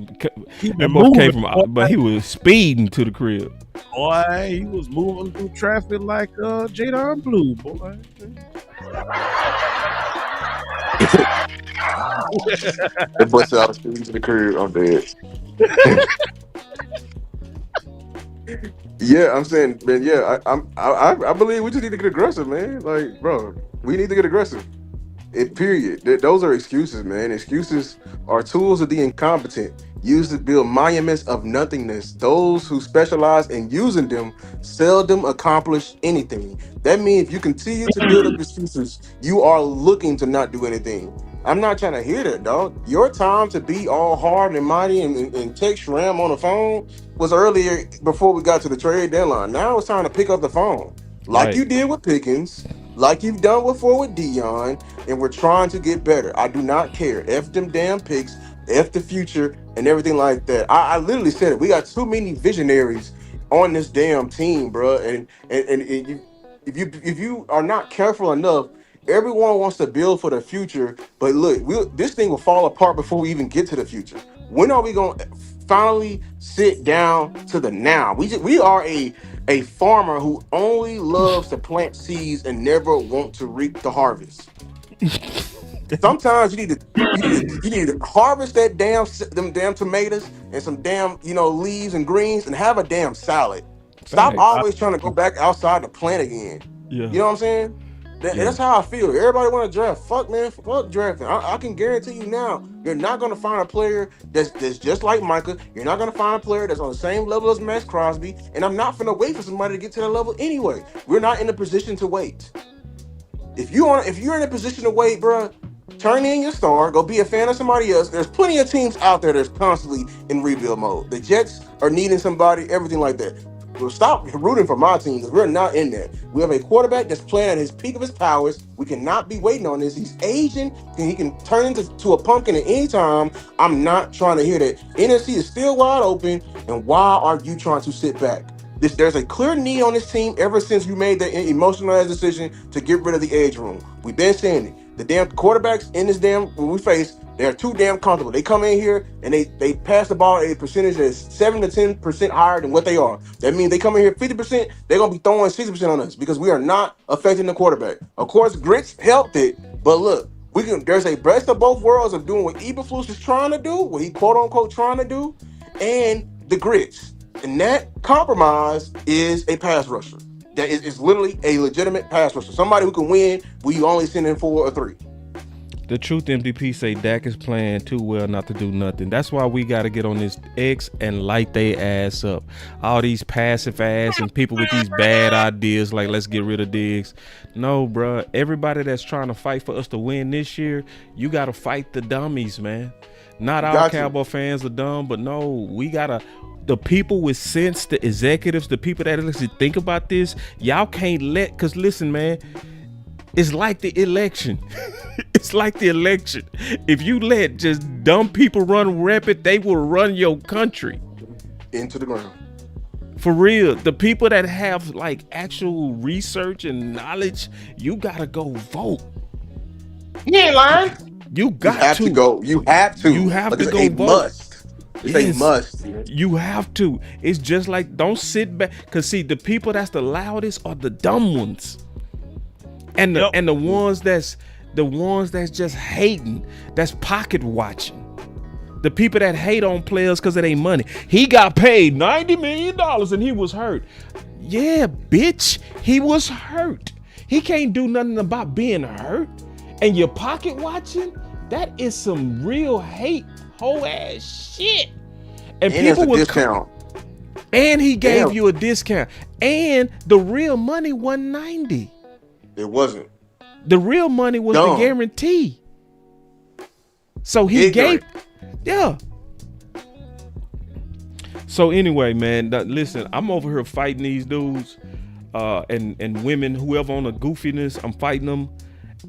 came from, but he was speeding to the crib. Boy, he was moving through traffic like Jadon Blue, boy. That boy said I was speeding to the crib. I'm dead. Yeah, I'm saying, man. Yeah, I believe we just need to get aggressive, man. Like, bro, we need to get aggressive. Period. Those are excuses, man. Excuses are tools of the incompetent, used to build monuments of nothingness. Those who specialize in using them seldom accomplish anything. That means if you continue to build up excuses, you are looking to not do anything. I'm not trying to hear that, dog. Your time to be all hard and mighty and text Ram on the phone was earlier before we got to the trade deadline. Now it's time to pick up the phone. Like you did with Pickens, like you've done before with Dion, and we're trying to get better. I do not care. F them damn picks, F the future, and everything like that. I literally said it. We got too many visionaries on this damn team, bro. And if you are not careful enough, everyone wants to build for the future. But look, this thing will fall apart before we even get to the future. When are we going to finally sit down to the now? We are a farmer who only loves to plant seeds and never want to reap the harvest. Sometimes you need to harvest them damn tomatoes and some damn leaves and greens and have a damn salad. Stop always trying to go back outside the plan again. Yeah. You know what I'm saying? That's how I feel. Everybody want to draft. Fuck, man. Fuck drafting. I can guarantee you now, you're not going to find a player that's just like Micah. You're not going to find a player that's on the same level as Maxx Crosby. And I'm not finna wait for somebody to get to that level anyway. We're not in a position to wait. If you're in a position to wait, bro, turn in your star. Go be a fan of somebody else. There's plenty of teams out there that's constantly in rebuild mode. The Jets are needing somebody, everything like that. Well, stop rooting for my team because we're not in there. We have a quarterback that's playing at his peak of his powers. We cannot be waiting on this. He's aging and he can turn into a pumpkin at any time. I'm not trying to hear that. NFC is still wide open. And why are you trying to sit back? There's a clear need on this team ever since you made that emotionalized decision to get rid of the age room. We've been saying it. The damn quarterbacks in this when we face, they're too damn comfortable. They come in here and they pass the ball at a percentage that's 7 to 10% higher than what they are. That means they come in here 50%, they're gonna be throwing 60% on us because we are not affecting the quarterback. Of course, Grits helped it, but look, there's a best of both worlds of doing what Eberflus is trying to do, what he quote unquote trying to do, and the Grits. And that compromise is a pass rusher. That is literally a legitimate pass rusher. Somebody who can win when you only send in 4 or 3. The truth MDP say Dak is playing too well not to do nothing. That's why we got to get on this X and light they ass up. All these passive ass and people with these bad ideas like let's get rid of Diggs. No, bro. Everybody that's trying to fight for us to win this year, you got to fight the dummies, man. Not all Cowboy fans are dumb, but no, we got to. The people with sense, the executives, the people that actually think about this, y'all can't because listen, man, it's like the election. It's like the election. If you let just dumb people run rapid, they will run your country into the ground. For real. The people that have like actual research and knowledge, you gotta go vote. You ain't lying. You have to go. You have to. You have to go vote. Must. It's a must. You have to. It's just like, don't sit back. Cause see, the people that's the loudest are the dumb ones, and the ones that's just hating, that's pocket watching. The people that hate on players because of their money. He got paid $90 million and he was hurt. Yeah, bitch, he was hurt. He can't do nothing about being hurt. And you're pocket watching. That is some real hate. Whole ass shit. And people will discount. And he gave you a discount. And the real money wasn't 90. It wasn't. The real money was the guarantee. So he gave. Yeah. So anyway, man, listen, I'm over here fighting these dudes and women, whoever on the goofiness, I'm fighting them.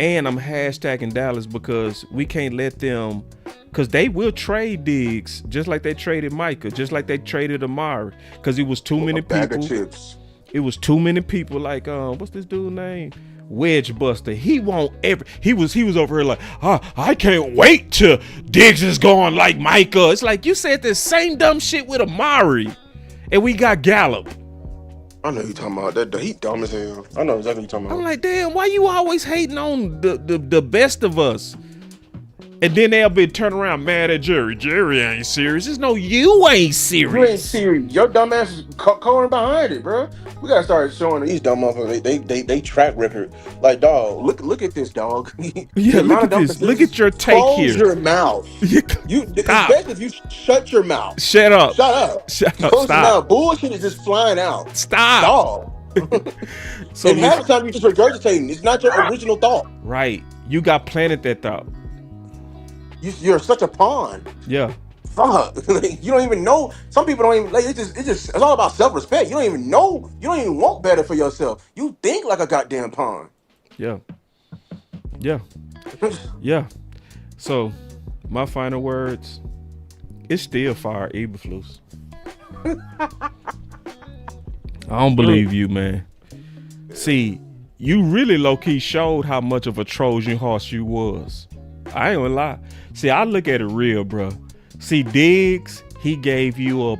And I'm hashtagging Dallas because we can't let them, because they will trade Diggs just like they traded Micah, just like they traded Marv, because it was too many people. It was too many people like, what's this dude's name? Wedge Buster. He won't ever. He was over here like, I can't wait till Diggs is gone like Micah. It's like you said the same dumb shit with Amari, and we got Gallup. I know you talking about that. He dumb as hell. I know exactly what you talking about. I'm like, damn, why you always hating on the best of us? And then they'll be turning around mad at Jerry. Jerry ain't serious. There's no, you ain't serious. You ain't serious. Your dumb ass is calling behind it, bro. We gotta start showing these dumb motherfuckers they track record. Like, dog, look at this, dog. Yeah, look at this. Look at your take here. Close your mouth. It's best if you shut your mouth. Shut up. Shut up. Close your mouth. Bullshit is just flying out. Stop. Dog. So and half the time you just regurgitating. It's not your original thought. Right. You got planted that thought. You're such a pawn. Yeah. Fuck. You don't even know. Some people don't even like. It's all about self-respect. You don't even know. You don't even want better for yourself. You think like a goddamn pawn. Yeah. Yeah. Yeah. So, my final words. It's still fire Eberflus. I don't believe you, man. See, you really low-key showed how much of a Trojan horse you was. I ain't gonna lie. See, I look at it real, bro. See, Diggs, he gave you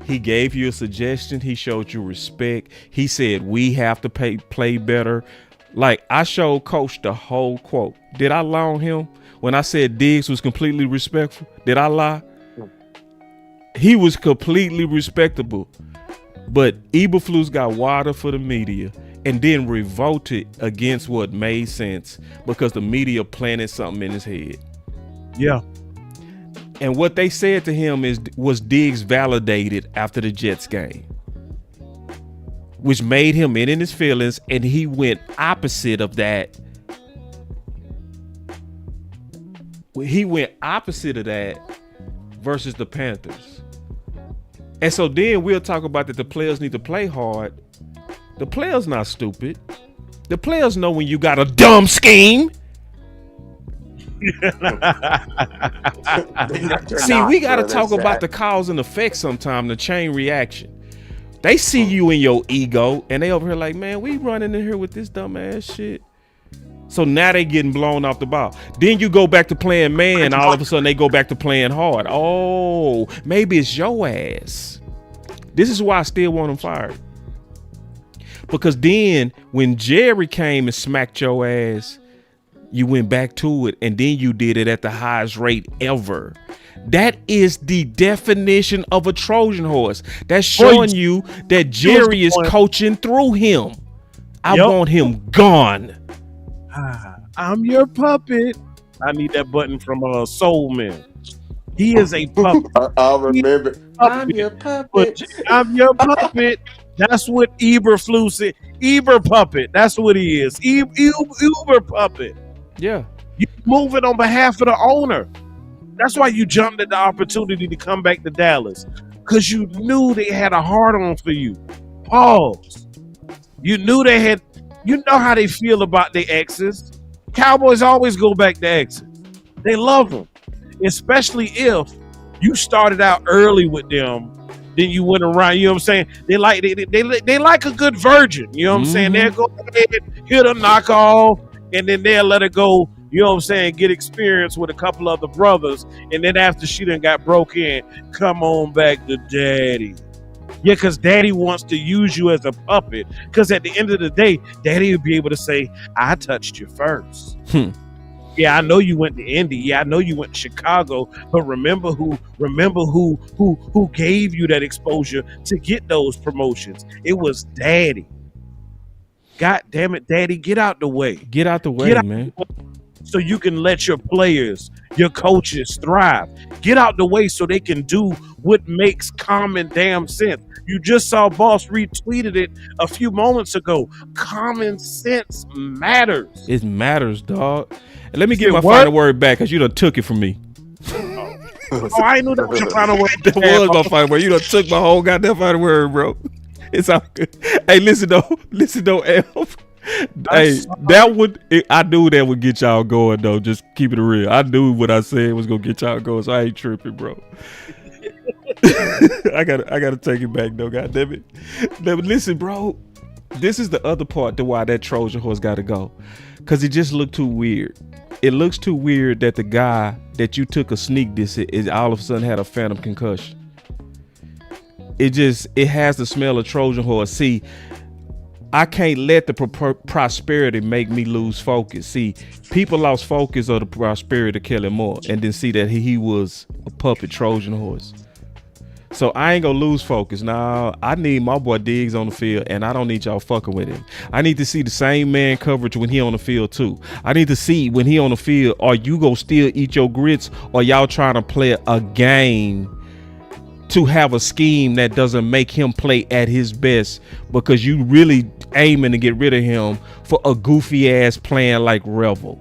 a suggestion. He showed you respect. He said, we have to play better. Like, I showed Coach the whole quote. Did I lie on him when I said Diggs was completely respectful? Did I lie? He was completely respectable. But Eberflus got water for the media and then revolted against what made sense because the media planted something in his head. Yeah. And what they said to him was Diggs validated after the Jets game, which made him in his feelings, and he went opposite of that. He went opposite of that versus the Panthers. And so then we'll talk about that the players need to play hard. The players not stupid. The players know when you got a dumb scheme. See, we got to talk about the cause and effect sometime, the chain reaction. They see you in your ego, and they over here like, man, we running in here with this dumb ass shit. So now they getting blown off the ball. Then you go back to playing man, all of a sudden they go back to playing hard. Oh, maybe it's your ass. This is why I still want him fired. Because then when Jerry came and smacked your ass, you went back to it, and then you did it at the highest rate ever. That is the definition of a Trojan horse. That's showing you that Jerry is coaching through him. I want him gone. I'm your puppet. I need that button from Soul Man. He is a puppet. I'll remember. I'm your puppet. I'm your puppet. That's what Eberflus said. Eber puppet. That's what he is. Uber puppet. Yeah. You move it on behalf of the owner. That's why you jumped at the opportunity to come back to Dallas. Because you knew they had a hard-on for you. Pause. You knew they had. You know how they feel about their exes. Cowboys always go back to exes. They love them. Especially if you started out early with them, then you went around, you know what I'm saying? They like a good virgin, you know what I'm saying? They'll go ahead, hit a knockoff, and then they'll let it go, you know what I'm saying, get experience with a couple other brothers, and then after she done got broke in, come on back to daddy. Yeah, because daddy wants to use you as a puppet. Because at the end of the day, daddy will be able to say, I touched you first. Yeah, I know you went to Indy. Yeah, I know you went to Chicago. But remember who gave you that exposure to get those promotions? It was daddy. God damn it, daddy, get out the way. Get out the way, man. So you can let your players, your coaches thrive. Get out the way so they can do what makes common damn sense. You just saw Boss retweeted it a few moments ago. Common sense matters. It matters, dog. And let me get my final word back because you done took it from me. Oh, I knew that was your final word. That was my final word. You done took my whole goddamn final word, bro. It's all good. Hey, listen though, Elf. Hey, I knew that would get y'all going though. Just keep it real. I knew what I said was gonna get y'all going, so I ain't tripping, bro. I gotta take it back though, goddamn it. But listen, bro, this is the other part to why that Trojan horse gotta go. Cause it just looked too weird. It looks too weird that the guy that you took a sneak diss is all of a sudden had a phantom concussion. It has the smell of Trojan horse. See, I can't let the prosperity make me lose focus. See, people lost focus of the prosperity to Kelly Moore and then see that he was a puppet Trojan horse. So I ain't gonna lose focus. Now I need my boy Diggs on the field, and I don't need y'all fucking with him. I need to see the same man coverage when he on the field too. I need to see when he on the field, are you gonna still eat your grits, or y'all trying to play a game to have a scheme that doesn't make him play at his best because you really aiming to get rid of him for a goofy ass plan like Revel.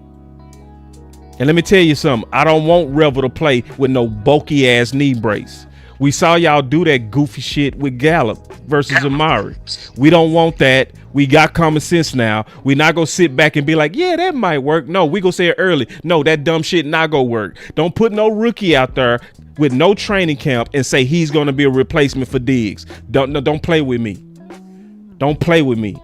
And let me tell you something, I don't want Revel to play with no bulky ass knee brace. We saw y'all do that goofy shit with Gallup versus Amari. We don't want that. We got common sense now. We not gonna sit back and be like, yeah, that might work. No, we gonna say it early. No, that dumb shit not gonna work. Don't put no rookie out there with no training camp and say he's gonna be a replacement for Diggs. Don't play with me. Don't play with me.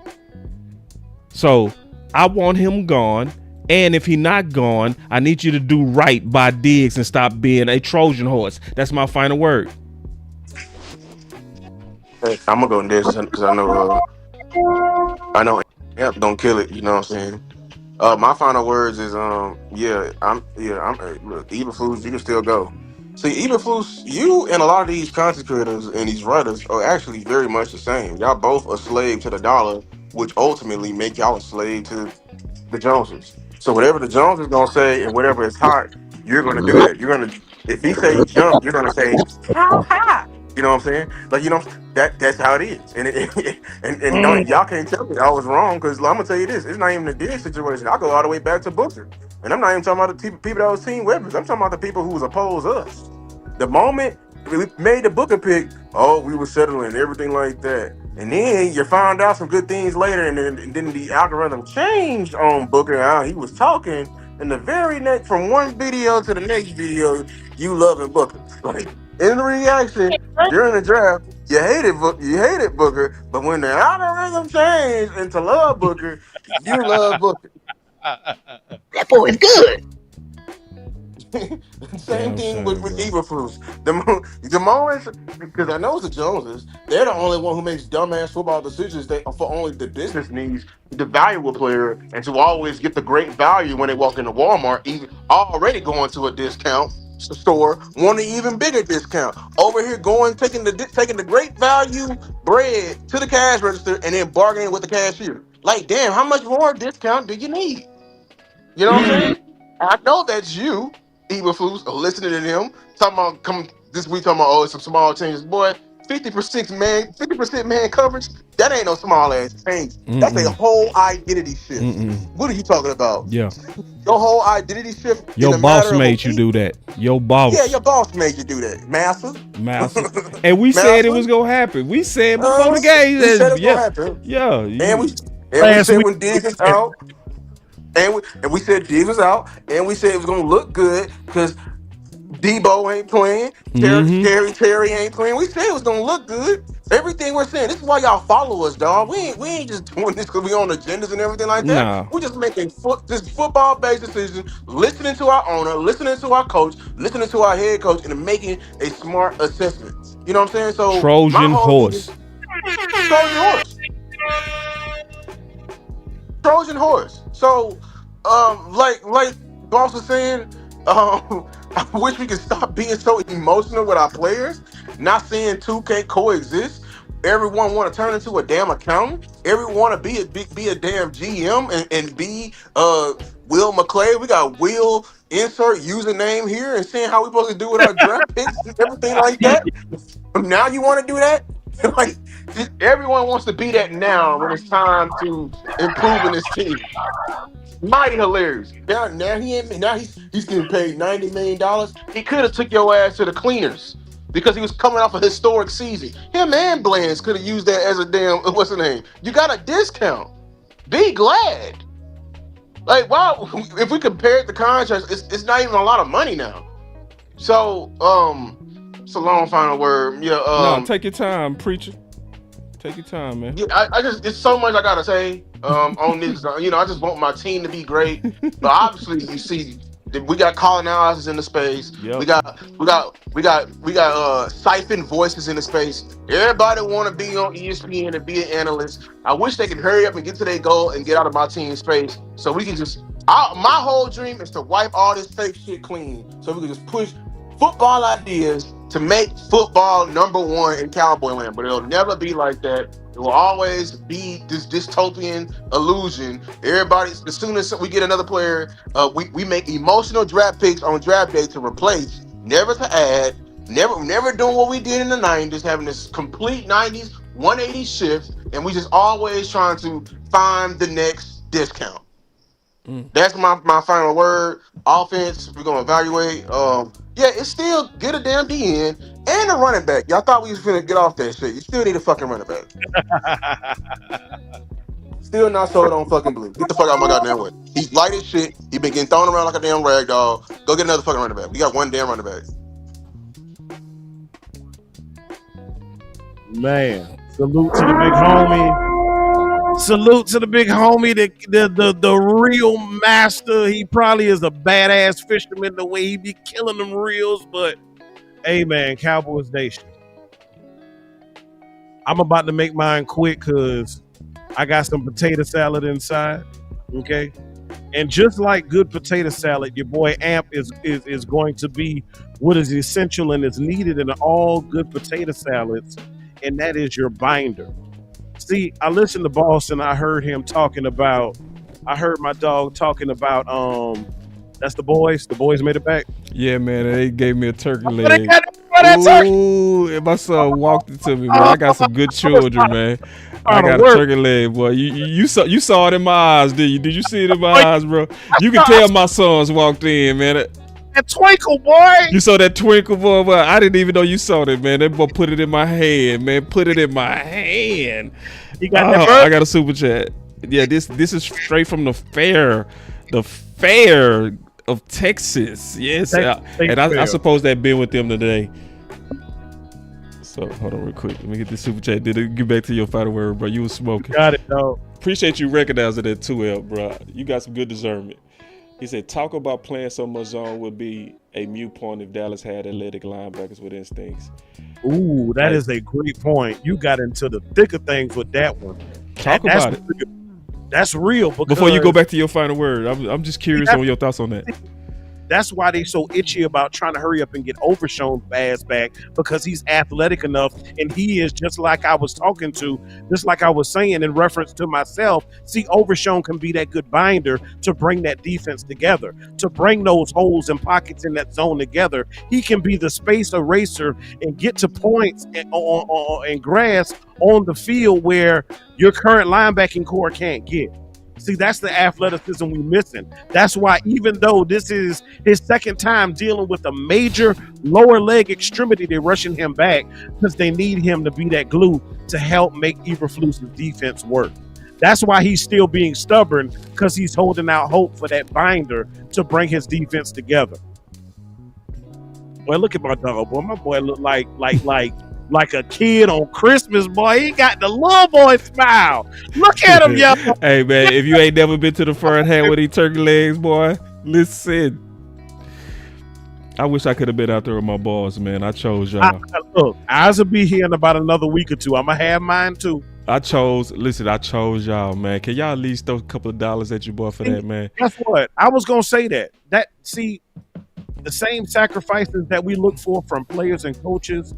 So I want him gone. And if he not gone, I need you to do right by Diggs and stop being a Trojan horse. That's my final word. Hey, I'm gonna go in this because I know Amp don't kill it. You know what I'm saying? My final words is look, Eberflus, you can still go. See, Eberflus, you and a lot of these content creators and these writers are actually very much the same. Y'all both a slave to the dollar, which ultimately make y'all a slave to the Joneses. So whatever the Jones is gonna say and whatever is hot, you're gonna do that. You're gonna, if he say jump, you're gonna say how high. You know what I'm saying? Like, you know, that's how it is. And and don't, y'all can't tell me I was wrong, because I'm gonna tell you this: it's not even a deal situation. I go all the way back to Booker, and I'm not even talking about the people that was team weapons. I'm talking about the people who was opposed us. The moment we made the Booker pick, oh, we were settling and everything like that. And then you found out some good things later, and then the algorithm changed on Booker and how he was talking. And the very next, from one video to the next video, you loving Booker. Like, in the reaction during the draft, you hated Booker, but when the algorithm changed into love Booker, you love Booker. That boy is good. Same thing with Eberflus. The moments, because I know it's the Joneses, they're the only one who makes dumbass football decisions for only the business needs, the valuable player, and to always get the great value when they walk into Walmart, even already going to a discount store, want an even bigger discount. Over here taking the great value bread to the cash register and then bargaining with the cashier. Like, damn, how much more discount do you need? You know what I'm saying? I know that's you, Eberflus, listening to them talking about this week talking about, oh, it's some small changes. Boy, 50% man coverage. That ain't no small ass change. That's a whole identity shift. What are you talking about? Yeah. Your whole identity shift. Your boss made you do that. Your boss. Yeah, your boss made you do that, Massa. And we said it was gonna happen. We said before the game. We said it was gonna happen. Yeah. And we said when Diggs is out. And we said Diggs was out, and we said it was gonna look good because Debo ain't playing, Terry ain't playing. We said it was gonna look good. Everything we're saying. This is why y'all follow us, dog. We ain't just doing this because we on agendas and everything like that. Nah. We just making football-based decisions, listening to our owner, listening to our coach, listening to our head coach, and making a smart assessment. You know what I'm saying? So Trojan horse. Trojan horse. So, like Boss was saying, I wish we could stop being so emotional with our players. Not seeing 2K coexist. Everyone want to turn into a damn accountant. Everyone want to be a damn GM and be Will McClay. We got Will insert username here and seeing how we supposed to do with our draft picks and everything like that. Now you want to do that? Like, everyone wants to be that now when it's time to improve in this team. Mighty hilarious. Now he's getting paid $90 million. He could have took your ass to the cleaners because he was coming off a historic season. Him and Blands could have used that as a damn, what's the name? You got a discount. Be glad. Like, wow, if we compared the contracts, it's not even a lot of money now. So, it's a long final word. Yeah. No, take your time, preacher. Take your time, man. Yeah, I just, it's so much I gotta say on this. I just want my team to be great. But obviously, you see, we got colonizers in the space. Yep. We got siphon voices in the space. Everybody want to be on ESPN and be an analyst. I wish they could hurry up and get to their goal and get out of my team's space so we can just. My whole dream is to wipe all this fake shit clean so we can just push football ideas to make football number one in Cowboy land, but it'll never be like that. It will always be this dystopian illusion. Everybody, as soon as we get another player, we make emotional draft picks on draft day to replace, never to add, never doing what we did in the 90s, having this complete 90s 180 shift, and we just always trying to find the next discount. That's my final word. Offense, we're gonna evaluate. It's still get a damn DN and a running back. Y'all thought we was finna get off that shit. You still need a fucking running back. Still not sold on fucking Blue. Get the fuck out of my goddamn way. He's light as shit. He been getting thrown around like a damn rag doll. Go get another fucking running back. We got one damn running back. Man, salute to the big homie. Salute to the big homie, the real master. He probably is a badass fisherman the way he be killing them reels. But hey, man, Cowboys Nation. I'm about to make mine quick because I got some potato salad inside. Okay, And just like good potato salad, your boy Amp is going to be what is essential and is needed in all good potato salads, and that is your binder. See, I listened to Boss and I heard my dog talking about that's the boys. The boys made it back. Yeah, man, they gave me a turkey leg. They got that turkey. Ooh, and my son walked into me, man. I got some good children, man. I got a turkey leg, boy. You saw it in my eyes, did you? Did you see it in my eyes, bro? You can tell my sons walked in, man. That twinkle, boy. You saw that twinkle, boy. Well, I didn't even know you saw that, man. That boy put it in my hand, man. Put it in my hand. You got that, I got a super chat. Yeah, this is straight from the fair of Texas. Yes, and I suppose that been with them today. So hold on real quick. Let me get this super chat. Did it get back to your final word, bro? You was smoking. Got it, dog. Appreciate you recognizing that 2L, bro. You got some good discernment. He said, talk about playing so much zone would be a mute point if Dallas had athletic linebackers with instincts. Ooh, that is a great point. You got into the thick of things with that one. Talk about it. That's real. Before you go back to your final word, I'm just curious on your thoughts on that. That's why they so itchy about trying to hurry up and get Overshown ass back, because he's athletic enough, and he is just like I was saying in reference to myself. See, Overshown can be that good binder to bring that defense together, to bring those holes and pockets in that zone together. He can be the space eraser and get to points and grass on the field where your current linebacking core can't get. See, that's the athleticism we're missing. That's why, even though this is his second time dealing with a major lower leg extremity, they're rushing him back because they need him to be that glue to help make Eberflus's defense work. That's why he's still being stubborn, because he's holding out hope for that binder to bring his defense together. Boy, look at my dog, boy. My boy look like a kid on Christmas, boy. He got the little boy smile. Look at him, yo. Hey, man, if you ain't never been to the front hand with these turkey legs, boy, listen. I wish I could have been out there with my boys, man. I chose y'all. Look, ours will be here in about another week or two. I'm going to have mine, too. I chose y'all, man. Can y'all at least throw a couple of dollars at your boy for that, man? Guess what? I was going to say that. See, the same sacrifices that we look for from players and coaches,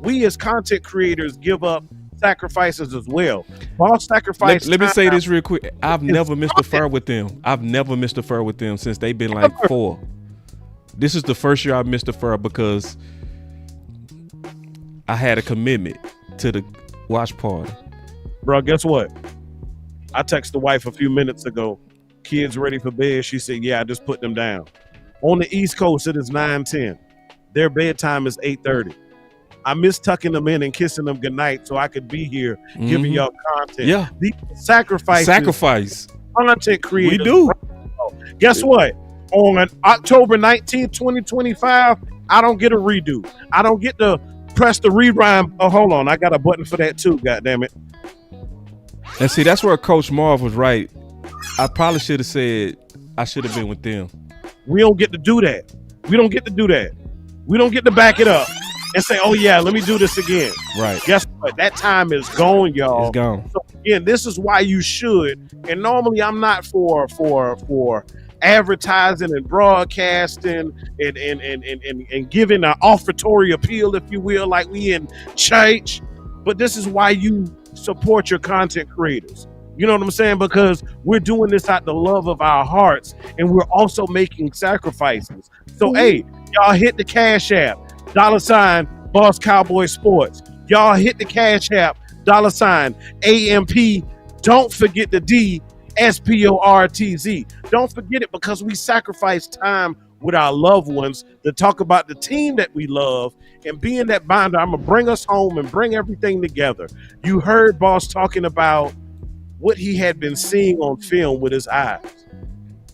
we as content creators give up sacrifices as well. Boss sacrifice. Let me say this real quick. I've never missed a fur with them. I've never missed a fur with them since they've been like 4. This is the first year I missed a fur because I had a commitment to the watch party. Bro, guess what? I texted the wife a few minutes ago. Kids ready for bed? She said, yeah, I just put them down. On the East Coast, it is 9:10. Their bedtime is 8:30. I miss tucking them in and kissing them goodnight so I could be here giving y'all content. Yeah. These sacrifice. Content creators. We do. Guess what? On October 19th, 2025, I don't get a redo. I don't get to press the rewind. Oh, hold on. I got a button for that too, goddammit. And see, that's where Coach Marv was right. I probably should have said I should have been with them. We don't get to do that. We don't get to do that. We don't get to back it up and say, oh, yeah, let me do this again. Right. Guess what? That time is gone, y'all. It's gone. So, again, this is why you should. And normally I'm not for advertising and broadcasting and giving an offertory appeal, if you will, like we in church. But this is why you support your content creators. You know what I'm saying? Because we're doing this out the love of our hearts, and we're also making sacrifices. So, hey, y'all hit the Cash App, $ Boss Cowboy Sports. Y'all hit the Cash App, $ AMP. Don't forget the D, SPORTZ. Don't forget it, because we sacrifice time with our loved ones to talk about the team that we love and being that binder. I'm going to bring us home and bring everything together. You heard Boss talking about what he had been seeing on film with his eyes.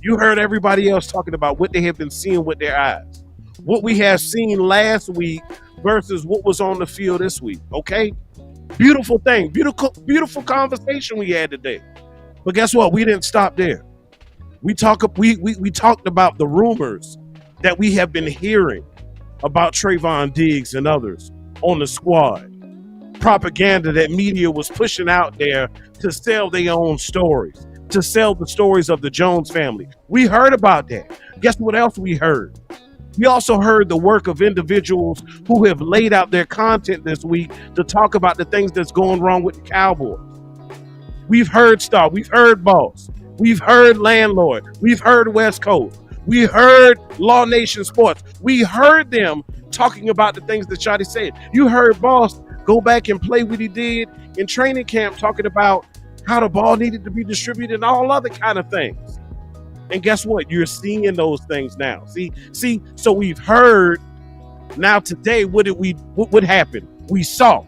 You heard everybody else talking about what they have been seeing with their eyes. What we have seen last week versus what was on the field this week, okay? Beautiful thing. Beautiful conversation we had today. But guess what? We didn't stop there. We talked about the rumors that we have been hearing about Trayvon Diggs and others on the squad. Propaganda that media was pushing out there to sell their own stories. to sell the stories of the Jones family. We heard about that. Guess what else we heard? We also heard the work of individuals who have laid out their content this week to talk about the things that's going wrong with the Cowboys. We've heard Star, we've heard Boss, we've heard Landlord, we've heard West Coast, we heard Law Nation Sports. We heard them talking about the things that Shotty said. You heard Boss go back and play what he did in training camp, talking about how the ball needed to be distributed and all other kind of things. And guess what? You're seeing those things now. See, so we've heard. Now today, what happened? We saw,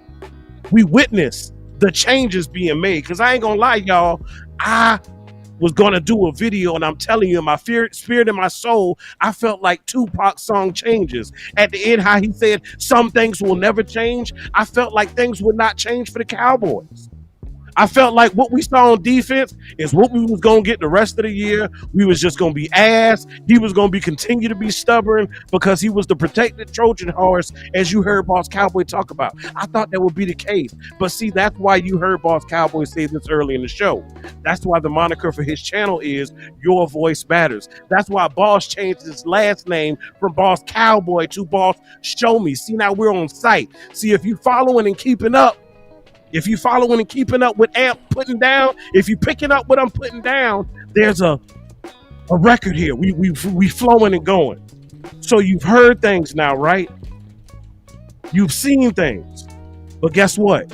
we witnessed the changes being made. Because I ain't gonna lie, y'all, I was gonna do a video, and I'm telling you, in my spirit and my soul, I felt like Tupac's song Changes. At the end, how he said some things will never change. I felt like things would not change for the Cowboys. I felt like what we saw on defense is what we was going to get the rest of the year. We was just going to be ass. He was going to continue to be stubborn because he was the protected Trojan horse, as you heard Boss Cowboy talk about. I thought that would be the case. But see, that's why you heard Boss Cowboy say this early in the show. That's why the moniker for his channel is Your Voice Matters. That's why Boss changed his last name from Boss Cowboy to Boss Show Me. See, now we're on site. See, if you following and keeping up, with Amp putting down, if you picking up what I'm putting down, there's a record here. We flowing and going. So you've heard things now, right? You've seen things. But guess what?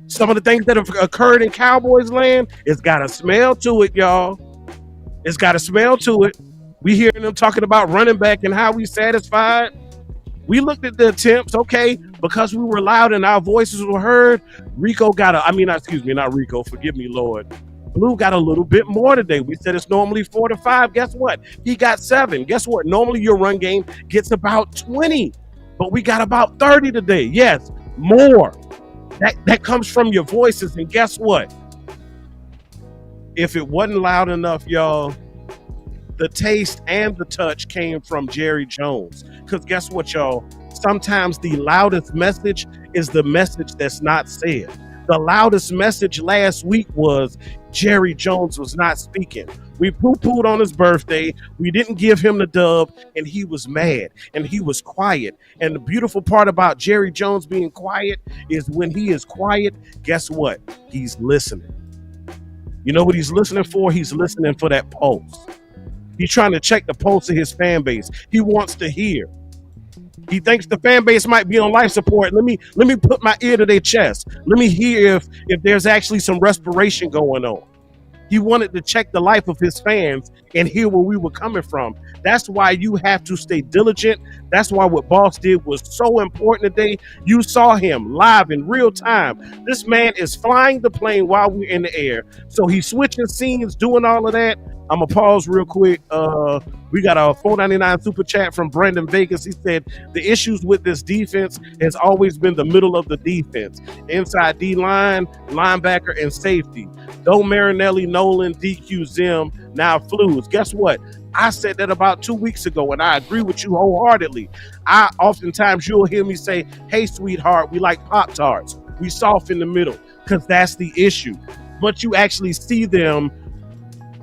Some of the things that have occurred in Cowboys land, it's got a smell to it, y'all. It's got a smell to it. We hearing them talking about running back and how we satisfied. We looked at the attempts, okay, because we were loud and our voices were heard. Not Rico, forgive me, Lord. Blue got a little bit more today. We said it's normally 4 to 5. Guess what? He got 7. Guess what? Normally your run game gets about 20, but we got about 30 today. Yes, more. That comes from your voices, and guess what? If it wasn't loud enough, y'all, the taste and the touch came from Jerry Jones. Because guess what, y'all? Sometimes the loudest message is the message that's not said. The loudest message last week was Jerry Jones was not speaking. We poo-pooed on his birthday. We didn't give him the dub, and he was mad, and he was quiet. And the beautiful part about Jerry Jones being quiet is when he is quiet, guess what? He's listening. You know what he's listening for? He's listening for that pulse. He's trying to check the pulse of his fan base. He wants to hear. He thinks the fan base might be on life support. Let me put my ear to their chest. Let me hear if there's actually some respiration going on. He wanted to check the life of his fans and hear where we were coming from. That's why you have to stay diligent. That's why what Boss did was so important today. You saw him live in real time. This man is flying the plane while we're in the air. So he's switching scenes, doing all of that. I'm going to pause real quick. We got a $4.99 super chat from Brandon Vegas. He said, the issues with this defense has always been the middle of the defense. Inside D-line, linebacker, and safety. Though Marinelli, Nolan, DQ, Zim, now Flus. Guess what? I said that about 2 weeks ago, and I agree with you wholeheartedly. Oftentimes you'll hear me say, hey, sweetheart, we like Pop-Tarts. We soft in the middle, because that's the issue. But you actually see them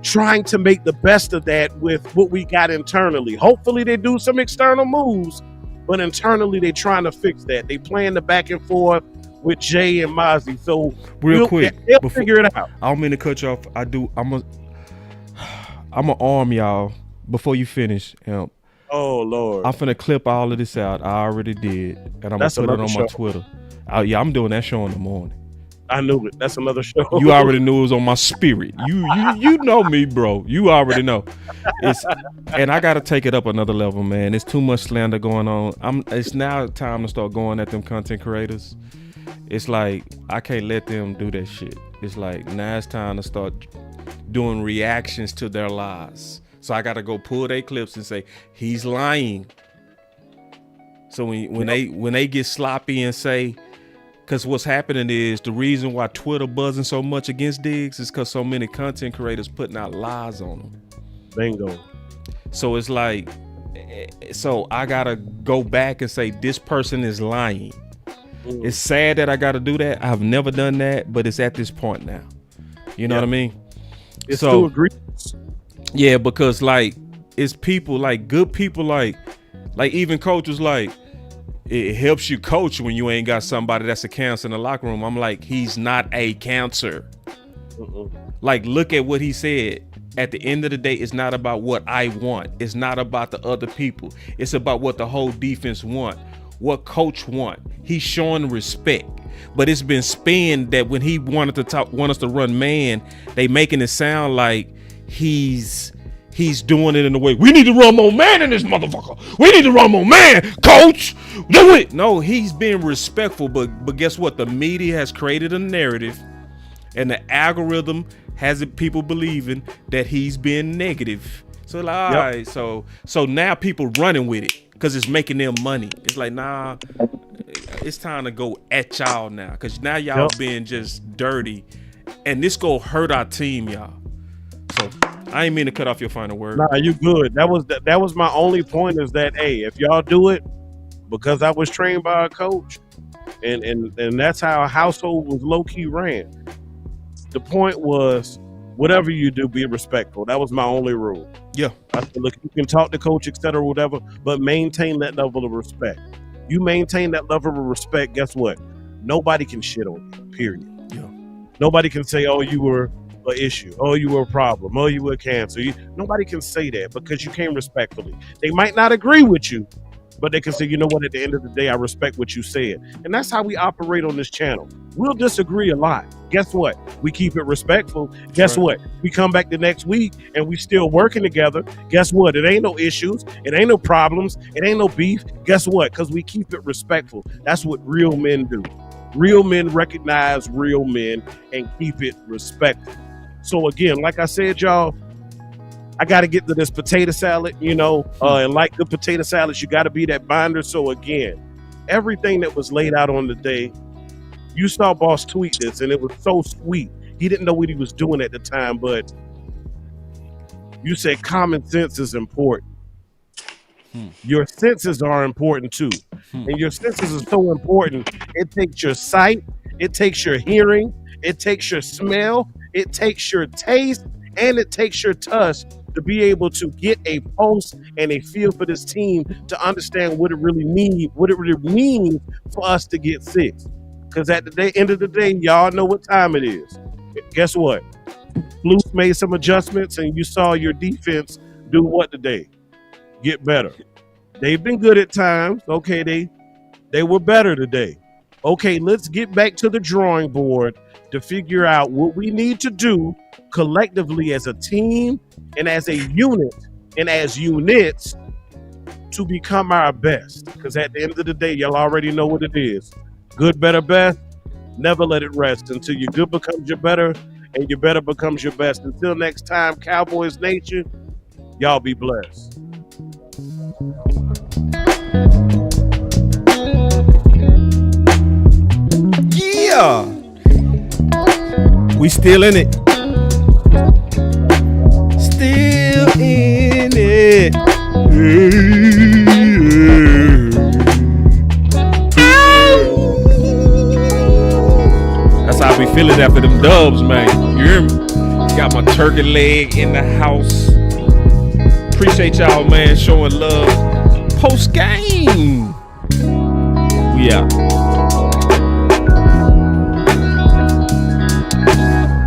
trying to make the best of that with what we got internally. Hopefully they do some external moves, but internally they trying to fix that. They playing the back and forth with Jay and Mozzie. So real quick, they'll figure it out. I don't mean to cut you off. I'm gonna arm y'all before you finish. Oh Lord. I'm finna clip all of this out. I already did, and I'm gonna put it on my Twitter. I'm doing that show in the morning. I knew it. That's another show. You already knew it was on my spirit. You know me, bro. You already know. And I gotta take it up another level, man. There's too much slander going on. It's now time to start going at them content creators. It's like I can't let them do that shit. It's like now it's time to start doing reactions to their lies. So I gotta go pull their clips and say he's lying. So when they get sloppy and say. Because what's happening is the reason why Twitter buzzing so much against Diggs is because so many content creators putting out lies on them. Bingo. So it's like, so I got to go back and say this person is lying. It's sad that I got to do that. I've never done that, but it's at this point now. You know what I mean? It's So- too egregious. Yeah, because like it's people like good people like even coaches like it helps you coach when you ain't got somebody that's a cancer in the locker room. I'm like, he's not a cancer. Like, look at what he said. At the end of the day, it's not about what I want. It's not about the other people. It's about what the whole defense want, what coach want. He's showing respect. But it's been spun that when he want us to run man, they making it sound like he's doing it in a way. We need to run more man in this motherfucker. We need to run more man, coach. Do it. No, he's being respectful. But guess what? The media has created a narrative, and the algorithm has it people believing that he's being negative. So like, all right, so now people running with it because it's making them money. It's like, nah, it's time to go at y'all now because now y'all being just dirty, and this go hurt our team, y'all. So I ain't mean to cut off your final word. Nah, you good. That was my only point is that, hey, if y'all do it, because I was trained by a coach, and that's how a household was low key ran. The point was, whatever you do, be respectful. That was my only rule. Yeah. I said, look, you can talk to coach, etc., whatever, but maintain that level of respect. You maintain that level of respect, guess what? Nobody can shit on you, period. Yeah. Nobody can say, oh, you were an issue. Oh, you were a problem. Oh, you were cancer. Nobody can say that because you came respectfully. They might not agree with you, but they can say, you know what, at the end of the day, I respect what you said. And that's how we operate on this channel. We'll disagree a lot. Guess what? We keep it respectful. Guess what? We come back the next week and we still working together. Guess what? It ain't no issues. It ain't no problems. It ain't no beef. Guess what? Because we keep it respectful. That's what real men do. Real men recognize real men and keep it respectful. So again, like I said, y'all, I got to get to this potato salad, and like good potato salads, you got to be that binder. So again, everything that was laid out on the day, you saw Boss tweet this, and it was so sweet. He didn't know what he was doing at the time, but you said common sense is important. Your senses are important too. And your senses are so important. It takes your sight, it takes your hearing, it takes your smell, it takes your taste, and it takes your touch to be able to get a pulse and a feel for this team to understand what it really means for us to get six. Because at the end of the day, y'all know what time it is. Guess what? Blues made some adjustments, and you saw your defense do what today? Get better. They've been good at times. Okay, they were better today. Okay, let's get back to the drawing board to figure out what we need to do collectively as a team and as a unit and as units to become our best. Because at the end of the day, y'all already know what it is. Good, better, best. Never let it rest until your good becomes your better and your better becomes your best. Until next time, Cowboys Nation, y'all be blessed. Yeah. We still in it. Still in it. That's how we feeling after them dubs, man. You hear me? Got my turkey leg in the house. Appreciate y'all, man, showing love. Post game. We out.